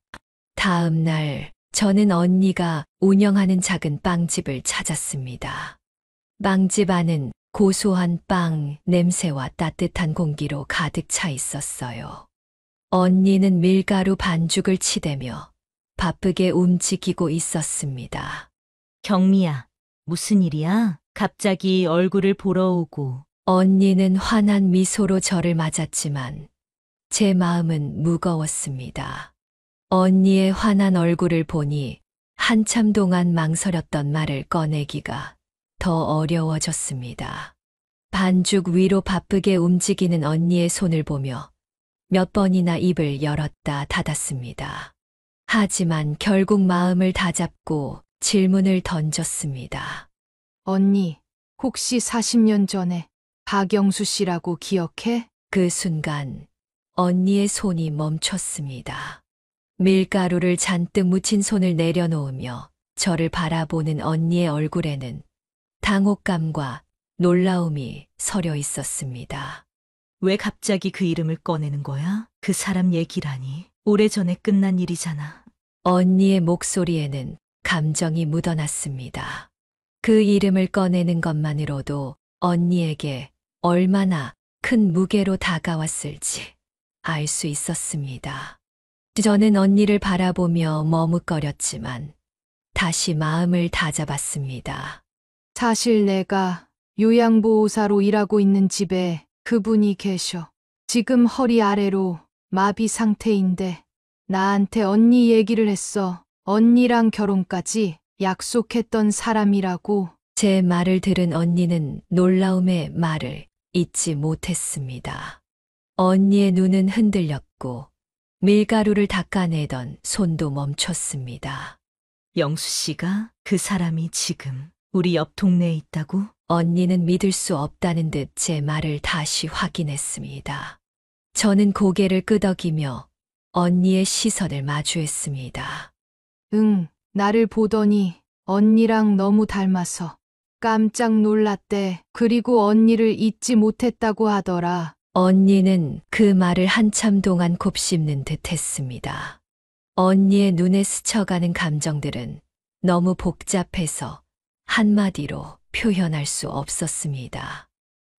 다음 날 저는 언니가 운영하는 작은 빵집을 찾았습니다. 빵집 안은 고소한 빵 냄새와 따뜻한 공기로 가득 차 있었어요. 언니는 밀가루 반죽을 치대며 바쁘게 움직이고 있었습니다. 경미야, 무슨 일이야? 갑자기 얼굴을 보러 오고. 언니는 환한 미소로 저를 맞았지만 제 마음은 무거웠습니다. 언니의 환한 얼굴을 보니 한참 동안 망설였던 말을 꺼내기가 더 어려워졌습니다. 반죽 위로 바쁘게 움직이는 언니의 손을 보며 몇 번이나 입을 열었다 닫았습니다. 하지만 결국 마음을 다잡고 질문을 던졌습니다. 언니, 혹시 40년 전에 박영수 씨라고 기억해? 그 순간 언니의 손이 멈췄습니다. 밀가루를 잔뜩 묻힌 손을 내려놓으며 저를 바라보는 언니의 얼굴에는 당혹감과 놀라움이 서려 있었습니다. 왜 갑자기 그 이름을 꺼내는 거야? 그 사람 얘기라니. 오래전에 끝난 일이잖아. 언니의 목소리에는 감정이 묻어났습니다. 그 이름을 꺼내는 것만으로도 언니에게 얼마나 큰 무게로 다가왔을지 알 수 있었습니다. 저는 언니를 바라보며 머뭇거렸지만 다시 마음을 다잡았습니다. 사실 내가 요양보호사로 일하고 있는 집에 그분이 계셔. 지금 허리 아래로 마비 상태인데 나한테 언니 얘기를 했어. 언니랑 결혼까지 약속했던 사람이라고. 제 말을 들은 언니는 놀라움의 말을 잇지 못했습니다. 언니의 눈은 흔들렸고 밀가루를 닦아내던 손도 멈췄습니다. 영수 씨가 그 사람이 지금 우리 옆 동네에 있다고? 언니는 믿을 수 없다는 듯 제 말을 다시 확인했습니다. 저는 고개를 끄덕이며 언니의 시선을 마주했습니다. 응, 나를 보더니 언니랑 너무 닮아서 깜짝 놀랐대. 그리고 언니를 잊지 못했다고 하더라. 언니는 그 말을 한참 동안 곱씹는 듯 했습니다. 언니의 눈에 스쳐가는 감정들은 너무 복잡해서 한마디로 표현할 수 없었습니다.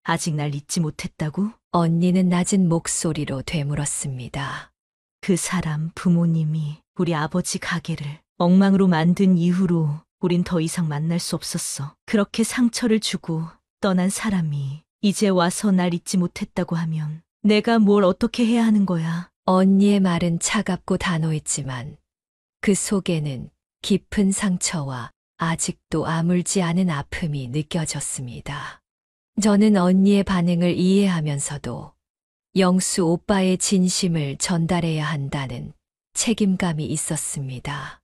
아직 날 잊지 못했다고? 언니는 낮은 목소리로 되물었습니다. 그 사람 부모님이 우리 아버지 가게를 엉망으로 만든 이후로 우린 더 이상 만날 수 없었어. 그렇게 상처를 주고 떠난 사람이 이제 와서 날 잊지 못했다고 하면 내가 뭘 어떻게 해야 하는 거야? 언니의 말은 차갑고 단호했지만 그 속에는 깊은 상처와 아직도 아물지 않은 아픔이 느껴졌습니다. 저는 언니의 반응을 이해하면서도 영수 오빠의 진심을 전달해야 한다는 책임감이 있었습니다.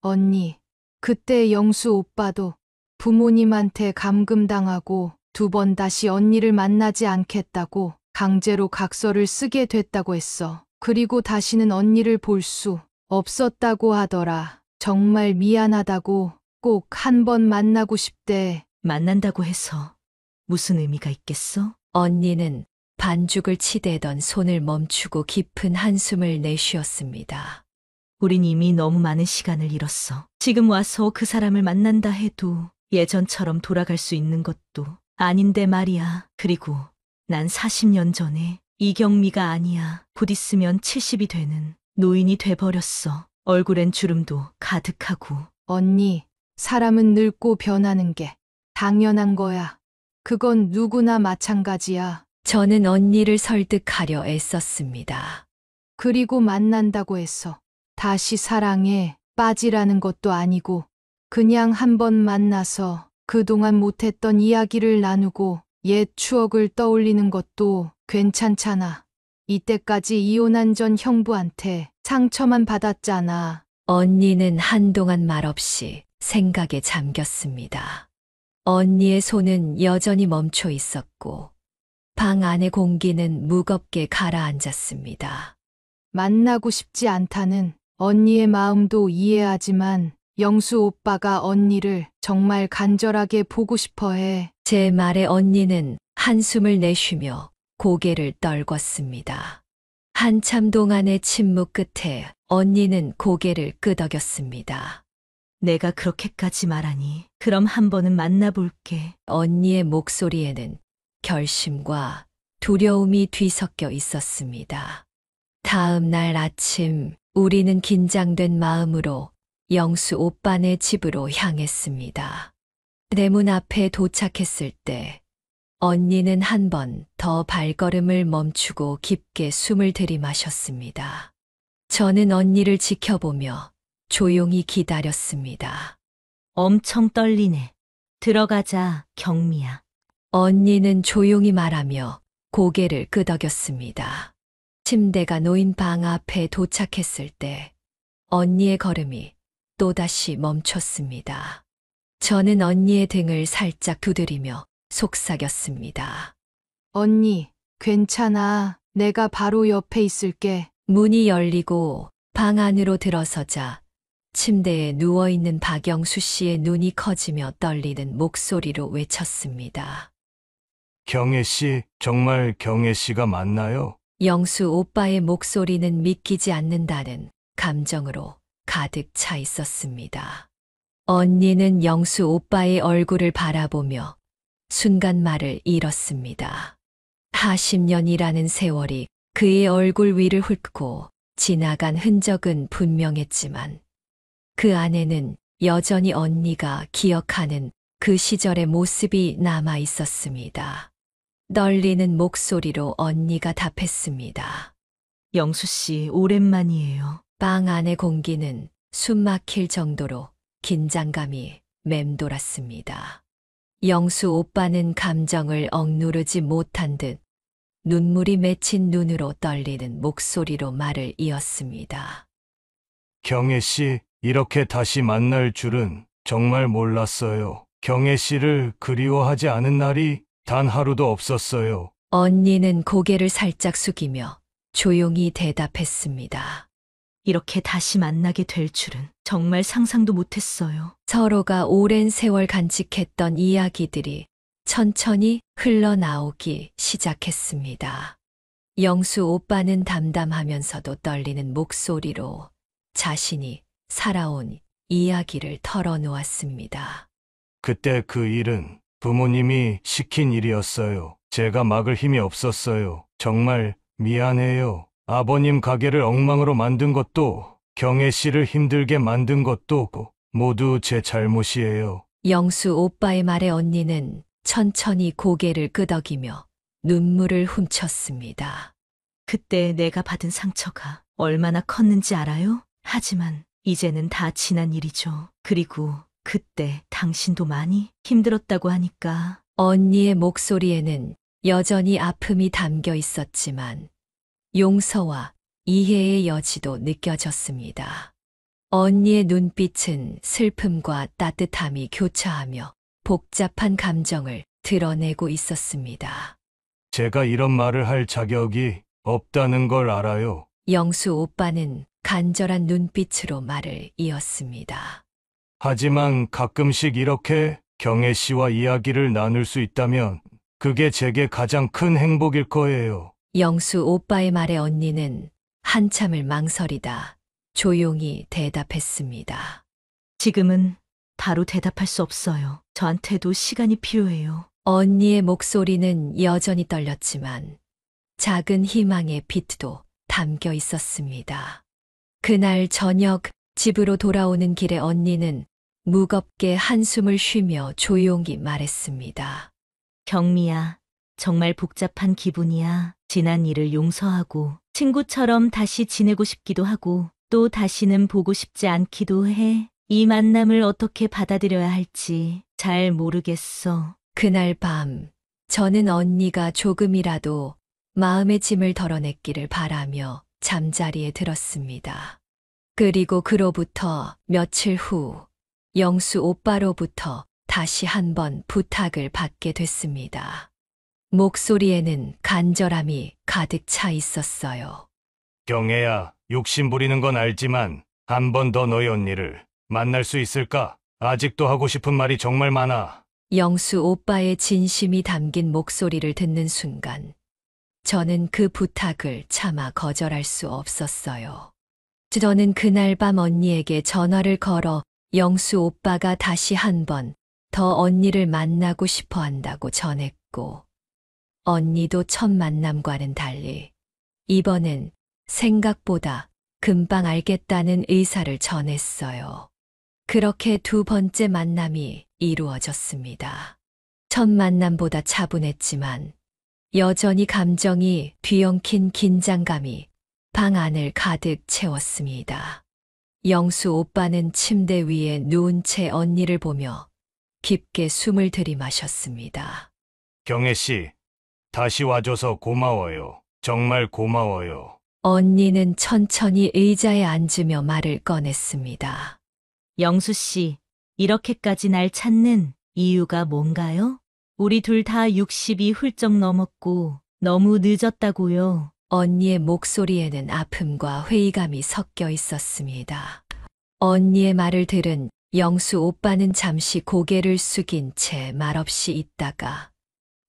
언니, 그때 영수 오빠도 부모님한테 감금당하고 두 번 다시 언니를 만나지 않겠다고 강제로 각서를 쓰게 됐다고 했어. 그리고 다시는 언니를 볼 수 없었다고 하더라. 정말 미안하다고 꼭 한 번 만나고 싶대. 만난다고 해서 무슨 의미가 있겠어? 언니는 반죽을 치대던 손을 멈추고 깊은 한숨을 내쉬었습니다. 우린 이미 너무 많은 시간을 잃었어. 지금 와서 그 사람을 만난다 해도 예전처럼 돌아갈 수 있는 것도 아닌데 말이야. 그리고 난 40년 전에 이경미가 아니야. 곧 있으면 70이 되는 노인이 돼버렸어. 얼굴엔 주름도 가득하고. 언니, 사람은 늙고 변하는 게 당연한 거야. 그건 누구나 마찬가지야. 저는 언니를 설득하려 애썼습니다. 그리고 만난다고 해서 다시 사랑에 빠지라는 것도 아니고 그냥 한 번 만나서 그동안 못했던 이야기를 나누고 옛 추억을 떠올리는 것도 괜찮잖아. 이때까지 이혼한 전 형부한테 상처만 받았잖아. 언니는 한동안 말없이 생각에 잠겼습니다. 언니의 손은 여전히 멈춰 있었고 방 안의 공기는 무겁게 가라앉았습니다. 만나고 싶지 않다는 언니의 마음도 이해하지만 영수 오빠가 언니를 정말 간절하게 보고 싶어 해. 제 말에 언니는 한숨을 내쉬며 고개를 떨궜습니다. 한참 동안의 침묵 끝에 언니는 고개를 끄덕였습니다. 내가 그렇게까지 말하니 그럼 한 번은 만나볼게. 언니의 목소리에는 결심과 두려움이 뒤섞여 있었습니다. 다음 날 아침 우리는 긴장된 마음으로 영수 오빠네 집으로 향했습니다. 대문 앞에 도착했을 때 언니는 한 번 더 발걸음을 멈추고 깊게 숨을 들이마셨습니다. 저는 언니를 지켜보며 조용히 기다렸습니다. 엄청 떨리네. 들어가자, 경미야. 언니는 조용히 말하며 고개를 끄덕였습니다. 침대가 놓인 방 앞에 도착했을 때 언니의 걸음이 또다시 멈췄습니다. 저는 언니의 등을 살짝 두드리며 속삭였습니다. 언니, 괜찮아. 내가 바로 옆에 있을게. 문이 열리고 방 안으로 들어서자 침대에 누워있는 박영수 씨의 눈이 커지며 떨리는 목소리로 외쳤습니다. 경혜 씨, 정말 경혜 씨가 맞나요? 영수 오빠의 목소리는 믿기지 않는다는 감정으로 가득 차 있었습니다. 언니는 영수 오빠의 얼굴을 바라보며 순간 말을 잃었습니다. 40년이라는 세월이 그의 얼굴 위를 훑고 지나간 흔적은 분명했지만 그 안에는 여전히 언니가 기억하는 그 시절의 모습이 남아 있었습니다. 떨리는 목소리로 언니가 답했습니다. 영수 씨, 오랜만이에요. 방 안의 공기는 숨 막힐 정도로 긴장감이 맴돌았습니다. 영수 오빠는 감정을 억누르지 못한 듯 눈물이 맺힌 눈으로 떨리는 목소리로 말을 이었습니다. 경혜 씨, 이렇게 다시 만날 줄은 정말 몰랐어요. 경혜 씨를 그리워하지 않은 날이 단 하루도 없었어요. 언니는 고개를 살짝 숙이며 조용히 대답했습니다. 이렇게 다시 만나게 될 줄은 정말 상상도 못했어요. 서로가 오랜 세월 간직했던 이야기들이 천천히 흘러나오기 시작했습니다. 영수 오빠는 담담하면서도 떨리는 목소리로 자신이 살아온 이야기를 털어놓았습니다. 그때 그 일은 부모님이 시킨 일이었어요. 제가 막을 힘이 없었어요. 정말 미안해요. 아버님 가게를 엉망으로 만든 것도 경혜 씨를 힘들게 만든 것도 모두 제 잘못이에요. 영수 오빠의 말에 언니는 천천히 고개를 끄덕이며 눈물을 훔쳤습니다. 그때 내가 받은 상처가 얼마나 컸는지 알아요? 하지만 이제는 다 지난 일이죠. 그리고 그때 당신도 많이 힘들었다고 하니까. 언니의 목소리에는 여전히 아픔이 담겨 있었지만 용서와 이해의 여지도 느껴졌습니다. 언니의 눈빛은 슬픔과 따뜻함이 교차하며 복잡한 감정을 드러내고 있었습니다. 제가 이런 말을 할 자격이 없다는 걸 알아요. 영수 오빠는 간절한 눈빛으로 말을 이었습니다. 하지만 가끔씩 이렇게 경혜 씨와 이야기를 나눌 수 있다면 그게 제게 가장 큰 행복일 거예요. 영수 오빠의 말에 언니는 한참을 망설이다 조용히 대답했습니다. 지금은 바로 대답할 수 없어요. 저한테도 시간이 필요해요. 언니의 목소리는 여전히 떨렸지만 작은 희망의 빛도 담겨 있었습니다. 그날 저녁 집으로 돌아오는 길에 언니는 무겁게 한숨을 쉬며 조용히 말했습니다. 경미야, 정말 복잡한 기분이야. 지난 일을 용서하고 친구처럼 다시 지내고 싶기도 하고 또 다시는 보고 싶지 않기도 해. 이 만남을 어떻게 받아들여야 할지 잘 모르겠어. 그날 밤 저는 언니가 조금이라도 마음의 짐을 덜어냈기를 바라며 잠자리에 들었습니다. 그리고 그로부터 며칠 후 영수 오빠로부터 다시 한번 부탁을 받게 됐습니다. 목소리에는 간절함이 가득 차 있었어요. 경혜야, 욕심 부리는 건 알지만 한 번 더 너희 언니를 만날 수 있을까? 아직도 하고 싶은 말이 정말 많아. 영수 오빠의 진심이 담긴 목소리를 듣는 순간 저는 그 부탁을 차마 거절할 수 없었어요. 저는 그날 밤 언니에게 전화를 걸어 영수 오빠가 다시 한번 더 언니를 만나고 싶어 한다고 전했고, 언니도 첫 만남과는 달리 이번엔 생각보다 금방 알겠다는 의사를 전했어요. 그렇게 두 번째 만남이 이루어졌습니다. 첫 만남보다 차분했지만 여전히 감정이 뒤엉킨 긴장감이 방 안을 가득 채웠습니다. 영수 오빠는 침대 위에 누운 채 언니를 보며 깊게 숨을 들이마셨습니다. 경혜 씨, 다시 와줘서 고마워요. 정말 고마워요. 언니는 천천히 의자에 앉으며 말을 꺼냈습니다. 영수 씨, 이렇게까지 날 찾는 이유가 뭔가요? 우리 둘 다 60이 훌쩍 넘었고 너무 늦었다고요. 언니의 목소리에는 아픔과 회의감이 섞여 있었습니다. 언니의 말을 들은 영수 오빠는 잠시 고개를 숙인 채 말없이 있다가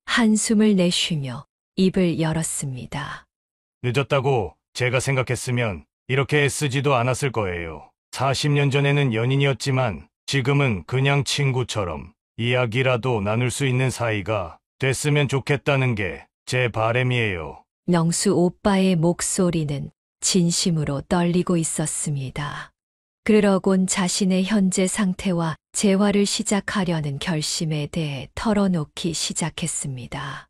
한숨을 내쉬며 입을 열었습니다. 늦었다고 제가 생각했으면 이렇게 애쓰지도 않았을 거예요. 40년 전에는 연인이었지만 지금은 그냥 친구처럼 이야기라도 나눌 수 있는 사이가 됐으면 좋겠다는 게 제 바람이에요. 영수 오빠의 목소리는 진심으로 떨리고 있었습니다. 그러곤 자신의 현재 상태와 재활을 시작하려는 결심에 대해 털어놓기 시작했습니다.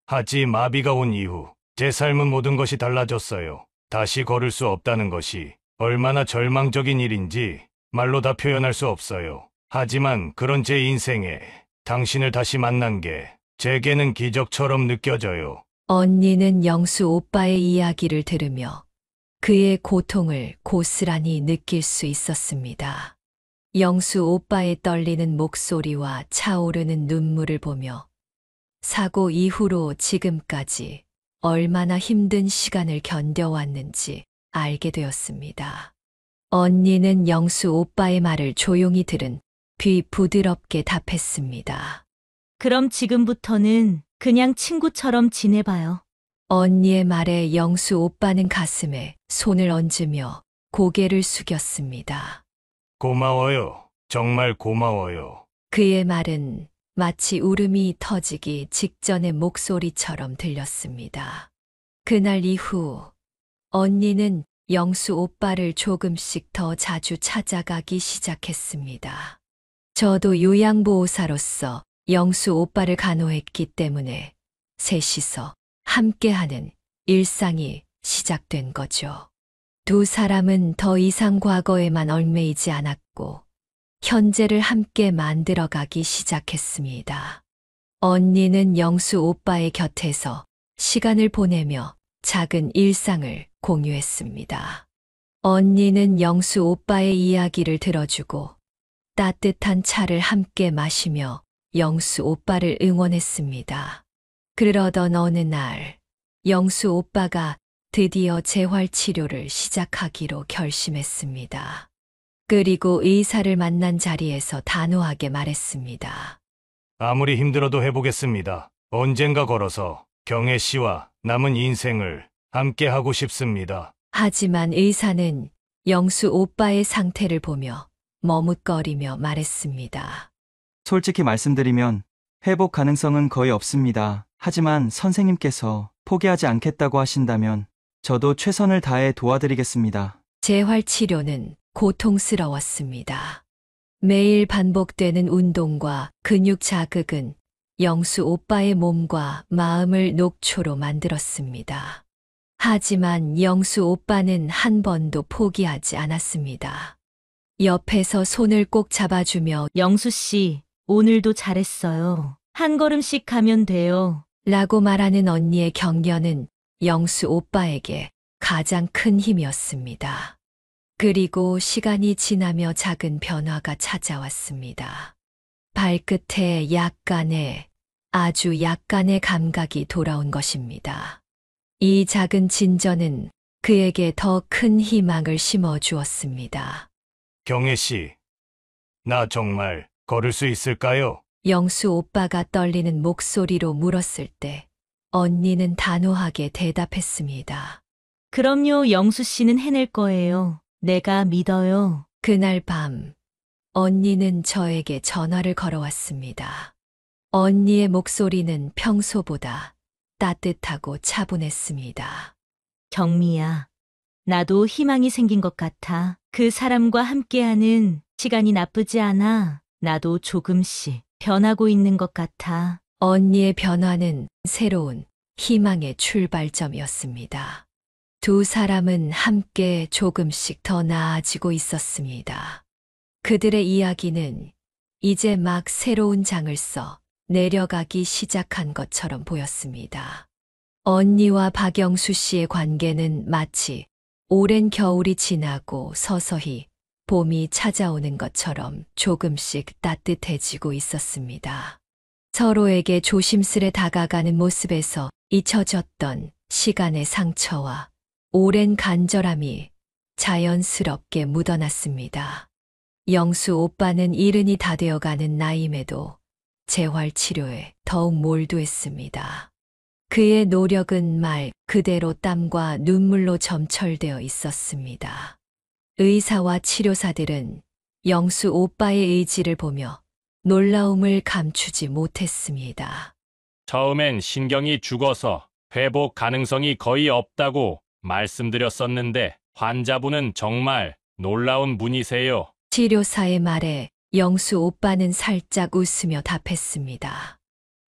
하지 마비가 온 이후 제 삶은 모든 것이 달라졌어요. 다시 걸을 수 없다는 것이 얼마나 절망적인 일인지 말로 다 표현할 수 없어요. 하지만 그런 제 인생에 당신을 다시 만난 게 제게는 기적처럼 느껴져요. 언니는 영수 오빠의 이야기를 들으며 그의 고통을 고스란히 느낄 수 있었습니다. 영수 오빠의 떨리는 목소리와 차오르는 눈물을 보며 사고 이후로 지금까지 얼마나 힘든 시간을 견뎌왔는지 알게 되었습니다. 언니는 영수 오빠의 말을 조용히 들은 귀 부드럽게 답했습니다. 그럼 지금부터는 그냥 친구처럼 지내봐요. 언니의 말에 영수 오빠는 가슴에 손을 얹으며 고개를 숙였습니다. 고마워요. 정말 고마워요. 그의 말은 마치 울음이 터지기 직전의 목소리처럼 들렸습니다. 그날 이후 언니는 영수 오빠를 조금씩 더 자주 찾아가기 시작했습니다. 저도 요양보호사로서 영수 오빠를 간호했기 때문에 셋이서 함께하는 일상이 시작된 거죠. 두 사람은 더 이상 과거에만 얽매이지 않았고 현재를 함께 만들어가기 시작했습니다. 언니는 영수 오빠의 곁에서 시간을 보내며 작은 일상을 공유했습니다. 언니는 영수 오빠의 이야기를 들어주고 따뜻한 차를 함께 마시며 영수 오빠를 응원했습니다. 그러던 어느 날, 영수 오빠가 드디어 재활 치료를 시작하기로 결심했습니다. 그리고 의사를 만난 자리에서 단호하게 말했습니다. 아무리 힘들어도 해보겠습니다. 언젠가 걸어서 경혜 씨와 남은 인생을 함께 하고 싶습니다. 하지만 의사는 영수 오빠의 상태를 보며 머뭇거리며 말했습니다. 솔직히 말씀드리면 회복 가능성은 거의 없습니다. 하지만 선생님께서 포기하지 않겠다고 하신다면 저도 최선을 다해 도와드리겠습니다. 재활 치료는 고통스러웠습니다. 매일 반복되는 운동과 근육 자극은 영수 오빠의 몸과 마음을 녹초로 만들었습니다. 하지만 영수 오빠는 한 번도 포기하지 않았습니다. 옆에서 손을 꼭 잡아주며 영수 씨, 오늘도 잘했어요. 한 걸음씩 가면 돼요. 라고 말하는 언니의 격려는 영수 오빠에게 가장 큰 힘이었습니다. 그리고 시간이 지나며 작은 변화가 찾아왔습니다. 발끝에 아주 약간의 감각이 돌아온 것입니다. 이 작은 진전은 그에게 더 큰 희망을 심어주었습니다. 경혜 씨, 나 정말 걸을 수 있을까요? 영수 오빠가 떨리는 목소리로 물었을 때 언니는 단호하게 대답했습니다. 그럼요, 영수 씨는 해낼 거예요. 내가 믿어요. 그날 밤, 언니는 저에게 전화를 걸어왔습니다. 언니의 목소리는 평소보다 따뜻하고 차분했습니다. 경미야, 나도 희망이 생긴 것 같아. 그 사람과 함께하는 시간이 나쁘지 않아. 나도 조금씩 변하고 있는 것 같아. 언니의 변화는 새로운 희망의 출발점이었습니다. 두 사람은 함께 조금씩 더 나아지고 있었습니다. 그들의 이야기는 이제 막 새로운 장을 써 내려가기 시작한 것처럼 보였습니다. 언니와 박영수 씨의 관계는 마치 오랜 겨울이 지나고 서서히 봄이 찾아오는 것처럼 조금씩 따뜻해지고 있었습니다. 서로에게 조심스레 다가가는 모습에서 잊혀졌던 시간의 상처와 오랜 간절함이 자연스럽게 묻어났습니다. 영수 오빠는 이른이 다 되어가는 나이임에도 재활 치료에 더욱 몰두했습니다. 그의 노력은 말 그대로 땀과 눈물로 점철되어 있었습니다. 의사와 치료사들은 영수 오빠의 의지를 보며 놀라움을 감추지 못했습니다. 처음엔 신경이 죽어서 회복 가능성이 거의 없다고 말씀드렸었는데 환자분은 정말 놀라운 분이세요. 치료사의 말에 영수 오빠는 살짝 웃으며 답했습니다.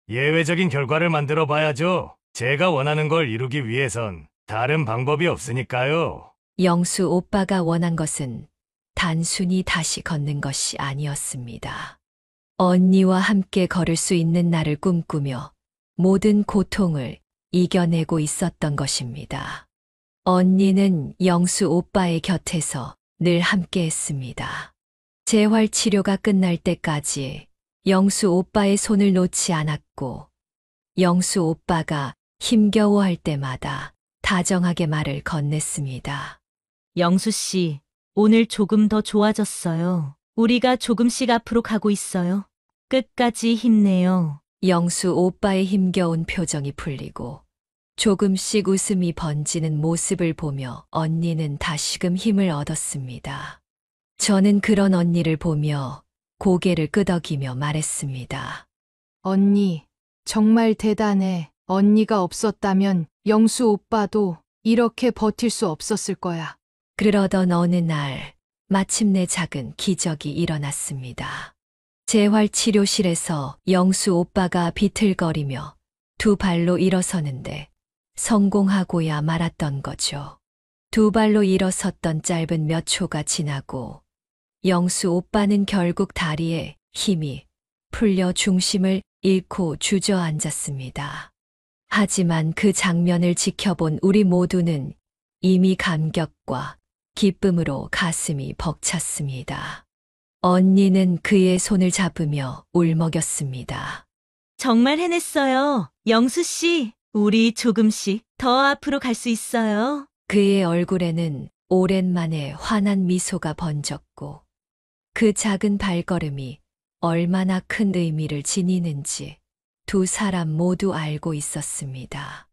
예외적인 결과를 만들어 봐야죠. 제가 원하는 걸 이루기 위해선 다른 방법이 없으니까요. 영수 오빠가 원한 것은 단순히 다시 걷는 것이 아니었습니다. 언니와 함께 걸을 수 있는 날을 꿈꾸며 모든 고통을 이겨내고 있었던 것입니다. 언니는 영수 오빠의 곁에서 늘 함께 했습니다. 재활 치료가 끝날 때까지 영수 오빠의 손을 놓지 않았고, 영수 오빠가 힘겨워할 때마다 다정하게 말을 건넸습니다. 영수 씨, 오늘 조금 더 좋아졌어요. 우리가 조금씩 앞으로 가고 있어요. 끝까지 힘내요. 영수 오빠의 힘겨운 표정이 풀리고 조금씩 웃음이 번지는 모습을 보며 언니는 다시금 힘을 얻었습니다. 저는 그런 언니를 보며 고개를 끄덕이며 말했습니다. 언니, 정말 대단해. 언니가 없었다면 영수 오빠도 이렇게 버틸 수 없었을 거야. 그러던 어느 날 마침내 작은 기적이 일어났습니다. 재활치료실에서 영수 오빠가 비틀거리며 두 발로 일어서는데 성공하고야 말았던 거죠. 두 발로 일어섰던 짧은 몇 초가 지나고 영수 오빠는 결국 다리에 힘이 풀려 중심을 잃고 주저앉았습니다. 하지만 그 장면을 지켜본 우리 모두는 이미 감격과 기쁨으로 가슴이 벅찼습니다. 언니는 그의 손을 잡으며 울먹였습니다. 정말 해냈어요. 영수 씨, 우리 조금씩 더 앞으로 갈 수 있어요. 그의 얼굴에는 오랜만에 환한 미소가 번졌고 그 작은 발걸음이 얼마나 큰 의미를 지니는지 두 사람 모두 알고 있었습니다.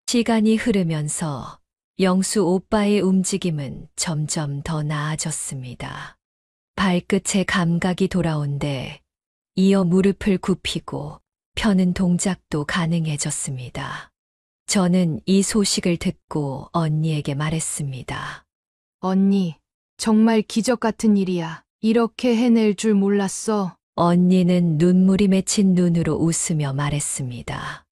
시간이 흐르면서 영수 오빠의 움직임은 점점 더 나아졌습니다. 발끝에 감각이 돌아온데 이어 무릎을 굽히고 펴는 동작도 가능해졌습니다. 저는 이 소식을 듣고 언니에게 말했습니다. 언니, 정말 기적 같은 일이야. 이렇게 해낼 줄 몰랐어. 언니는 눈물이 맺힌 눈으로 웃으며 말했습니다.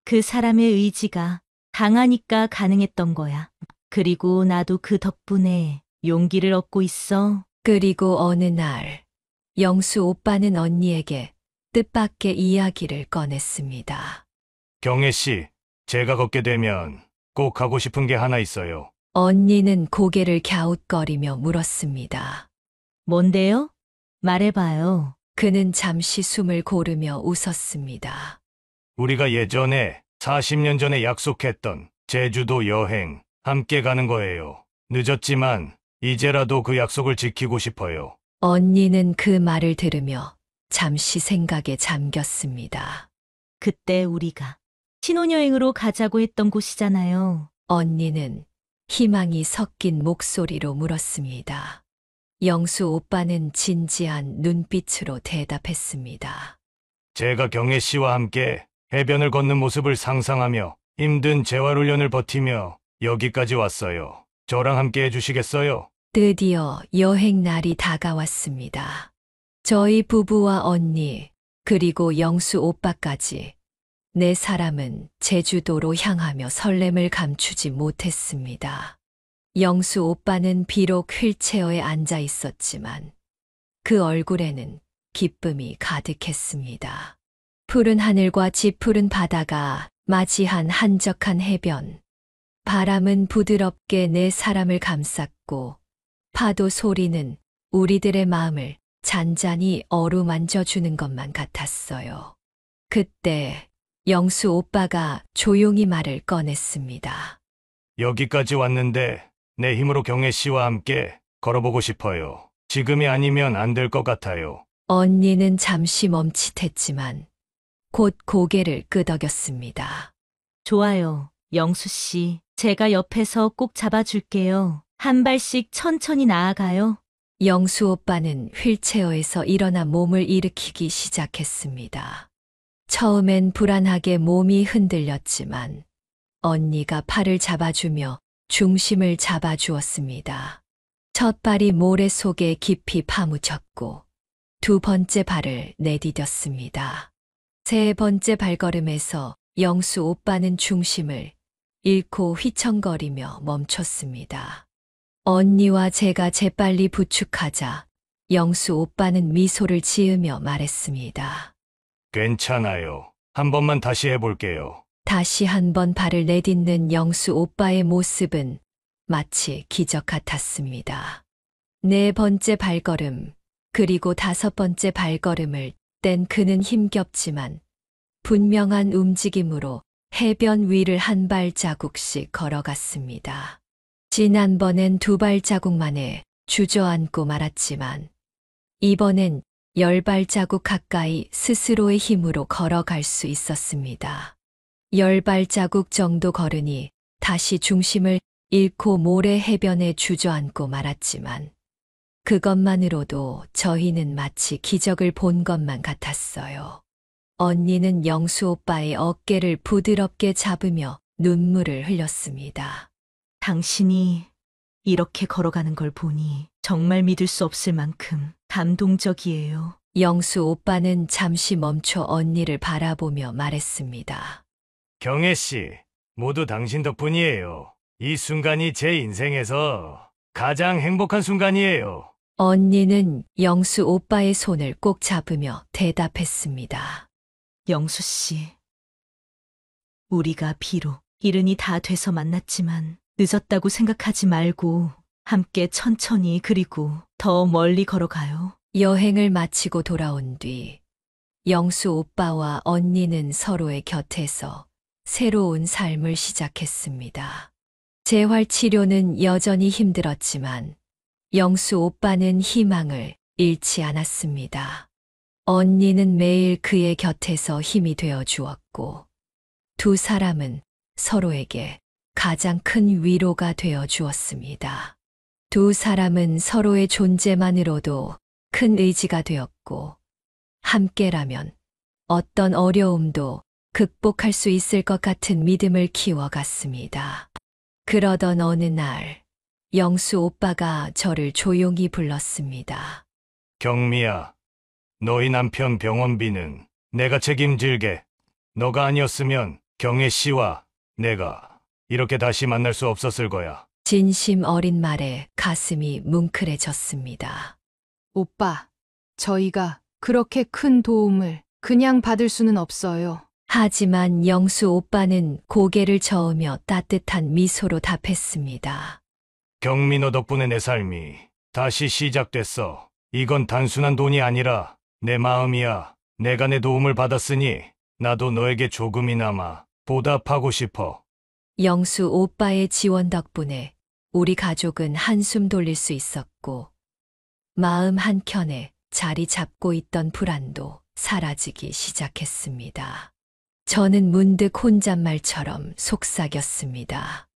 그 사람의 의지가 강하니까 가능했던 거야. 그리고 나도 그 덕분에 용기를 얻고 있어. 그리고 어느 날 영수 오빠는 언니에게 뜻밖의 이야기를 꺼냈습니다. 경혜 씨, 제가 걷게 되면 꼭 하고 싶은 게 하나 있어요. 언니는 고개를 갸웃거리며 물었습니다. 뭔데요? 말해봐요. 그는 잠시 숨을 고르며 웃었습니다. 우리가 예전에 40년 전에 약속했던 제주도 여행 함께 가는 거예요. 늦었지만 이제라도 그 약속을 지키고 싶어요. 언니는 그 말을 들으며 잠시 생각에 잠겼습니다. 그때 우리가 신혼여행으로 가자고 했던 곳이잖아요. 언니는 희망이 섞인 목소리로 물었습니다. 영수 오빠는 진지한 눈빛으로 대답했습니다. 제가 경혜 씨와 함께 해변을 걷는 모습을 상상하며 힘든 재활훈련을 버티며 여기까지 왔어요. 저랑 함께 해주시겠어요? 드디어 여행 날이 다가왔습니다. 저희 부부와 언니, 그리고 영수 오빠까지 네 사람은 제주도로 향하며 설렘을 감추지 못했습니다. 영수 오빠는 비록 휠체어에 앉아 있었지만 그 얼굴에는 기쁨이 가득했습니다. 푸른 하늘과 짙푸른 바다가 맞이한 한적한 해변. 바람은 부드럽게 네 사람을 감쌌고 파도 소리는 우리들의 마음을 잔잔히 어루만져 주는 것만 같았어요. 그때 영수 오빠가 조용히 말을 꺼냈습니다. 여기까지 왔는데 내 힘으로 경혜 씨와 함께 걸어보고 싶어요. 지금이 아니면 안 될 것 같아요. 언니는 잠시 멈칫했지만 곧 고개를 끄덕였습니다. 좋아요. 영수 씨, 제가 옆에서 꼭 잡아줄게요. 한 발씩 천천히 나아가요. 영수 오빠는 휠체어에서 일어나 몸을 일으키기 시작했습니다. 처음엔 불안하게 몸이 흔들렸지만 언니가 팔을 잡아주며 중심을 잡아주었습니다. 첫 발이 모래 속에 깊이 파묻혔고 두 번째 발을 내디뎠습니다. 세 번째 발걸음에서 영수 오빠는 중심을 잃고 휘청거리며 멈췄습니다. 언니와 제가 재빨리 부축하자 영수 오빠는 미소를 지으며 말했습니다. 괜찮아요. 한 번만 다시 해볼게요. 다시 한 번 발을 내딛는 영수 오빠의 모습은 마치 기적 같았습니다. 네 번째 발걸음, 그리고 다섯 번째 발걸음을 뗀 그는 힘겹지만 분명한 움직임으로 해변 위를 한 발자국씩 걸어갔습니다. 지난번엔 두 발자국만에 주저앉고 말았지만 이번엔 10발자국 가까이 스스로의 힘으로 걸어갈 수 있었습니다. 10발자국 정도 걸으니 다시 중심을 잃고 모래 해변에 주저앉고 말았지만 그것만으로도 저희는 마치 기적을 본 것만 같았어요. 언니는 영수 오빠의 어깨를 부드럽게 잡으며 눈물을 흘렸습니다. 당신이 이렇게 걸어가는 걸 보니 정말 믿을 수 없을 만큼 감동적이에요. 영수 오빠는 잠시 멈춰 언니를 바라보며 말했습니다. 경혜 씨, 모두 당신 덕분이에요. 이 순간이 제 인생에서 가장 행복한 순간이에요. 언니는 영수 오빠의 손을 꼭 잡으며 대답했습니다. 영수 씨, 우리가 비록 이른이 다 돼서 만났지만 늦었다고 생각하지 말고 함께 천천히 그리고 더 멀리 걸어가요. 여행을 마치고 돌아온 뒤 영수 오빠와 언니는 서로의 곁에서 새로운 삶을 시작했습니다. 재활 치료는 여전히 힘들었지만 영수 오빠는 희망을 잃지 않았습니다. 언니는 매일 그의 곁에서 힘이 되어 주었고 두 사람은 서로에게 가장 큰 위로가 되어 주었습니다. 두 사람은 서로의 존재만으로도 큰 의지가 되었고 함께라면 어떤 어려움도 극복할 수 있을 것 같은 믿음을 키워갔습니다. 그러던 어느 날 영수 오빠가 저를 조용히 불렀습니다. 경미야, 너희 남편 병원비는 내가 책임질게. 너가 아니었으면 경혜 씨와 내가 이렇게 다시 만날 수 없었을 거야. 진심 어린 말에 가슴이 뭉클해졌습니다. 오빠, 저희가 그렇게 큰 도움을 그냥 받을 수는 없어요. 하지만 영수 오빠는 고개를 저으며 따뜻한 미소로 답했습니다. 경미, 너 덕분에 내 삶이 다시 시작됐어. 이건 단순한 돈이 아니라 내 마음이야. 내가 내 도움을 받았으니 나도 너에게 조금이나마 보답하고 싶어. 영수 오빠의 지원 덕분에 우리 가족은 한숨 돌릴 수 있었고 마음 한켠에 자리 잡고 있던 불안도 사라지기 시작했습니다. 저는 문득 혼잣말처럼 속삭였습니다.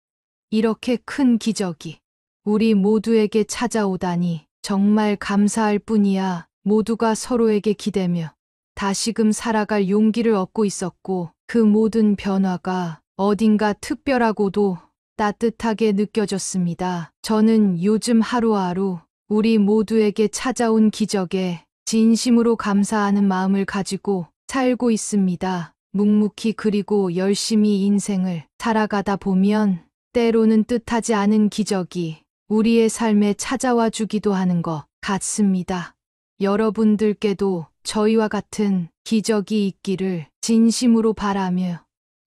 이렇게 큰 기적이 우리 모두에게 찾아오다니 정말 감사할 뿐이야. 모두가 서로에게 기대며 다시금 살아갈 용기를 얻고 있었고 그 모든 변화가 어딘가 특별하고도 따뜻하게 느껴졌습니다. 저는 요즘 하루하루 우리 모두에게 찾아온 기적에 진심으로 감사하는 마음을 가지고 살고 있습니다. 묵묵히 그리고 열심히 인생을 살아가다 보면 때로는 뜻하지 않은 기적이 우리의 삶에 찾아와 주기도 하는 것 같습니다. 여러분들께도 저희와 같은 기적이 있기를 진심으로 바라며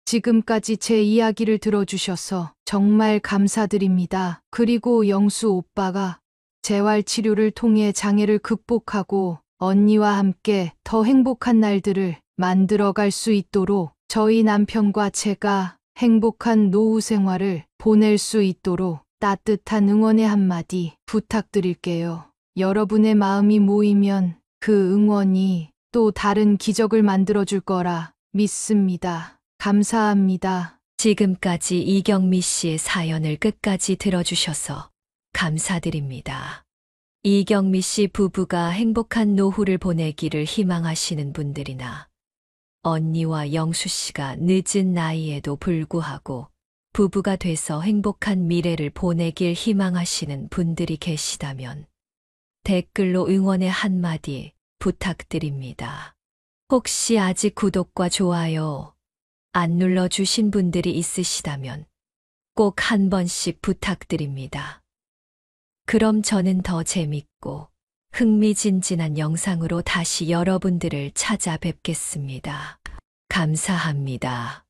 지금까지 제 이야기를 들어주셔서 정말 감사드립니다. 그리고 영수 오빠가 재활치료를 통해 장애를 극복하고 언니와 함께 더 행복한 날들을 만들어갈 수 있도록 저희 남편과 제가 행복한 노후 생활을 보낼 수 있도록 따뜻한 응원의 한마디 부탁드릴게요. 여러분의 마음이 모이면 그 응원이 또 다른 기적을 만들어줄 거라 믿습니다. 감사합니다. 지금까지 이경미 씨의 사연을 끝까지 들어주셔서 감사드립니다. 이경미 씨 부부가 행복한 노후를 보내기를 희망하시는 분들이나 언니와 영수 씨가 늦은 나이에도 불구하고 부부가 돼서 행복한 미래를 보내길 희망하시는 분들이 계시다면 댓글로 응원의 한마디 부탁드립니다. 혹시 아직 구독과 좋아요 안 눌러주신 분들이 있으시다면 꼭 한 번씩 부탁드립니다. 그럼 저는 더 재밌고 흥미진진한 영상으로 다시 여러분들을 찾아뵙겠습니다. 감사합니다.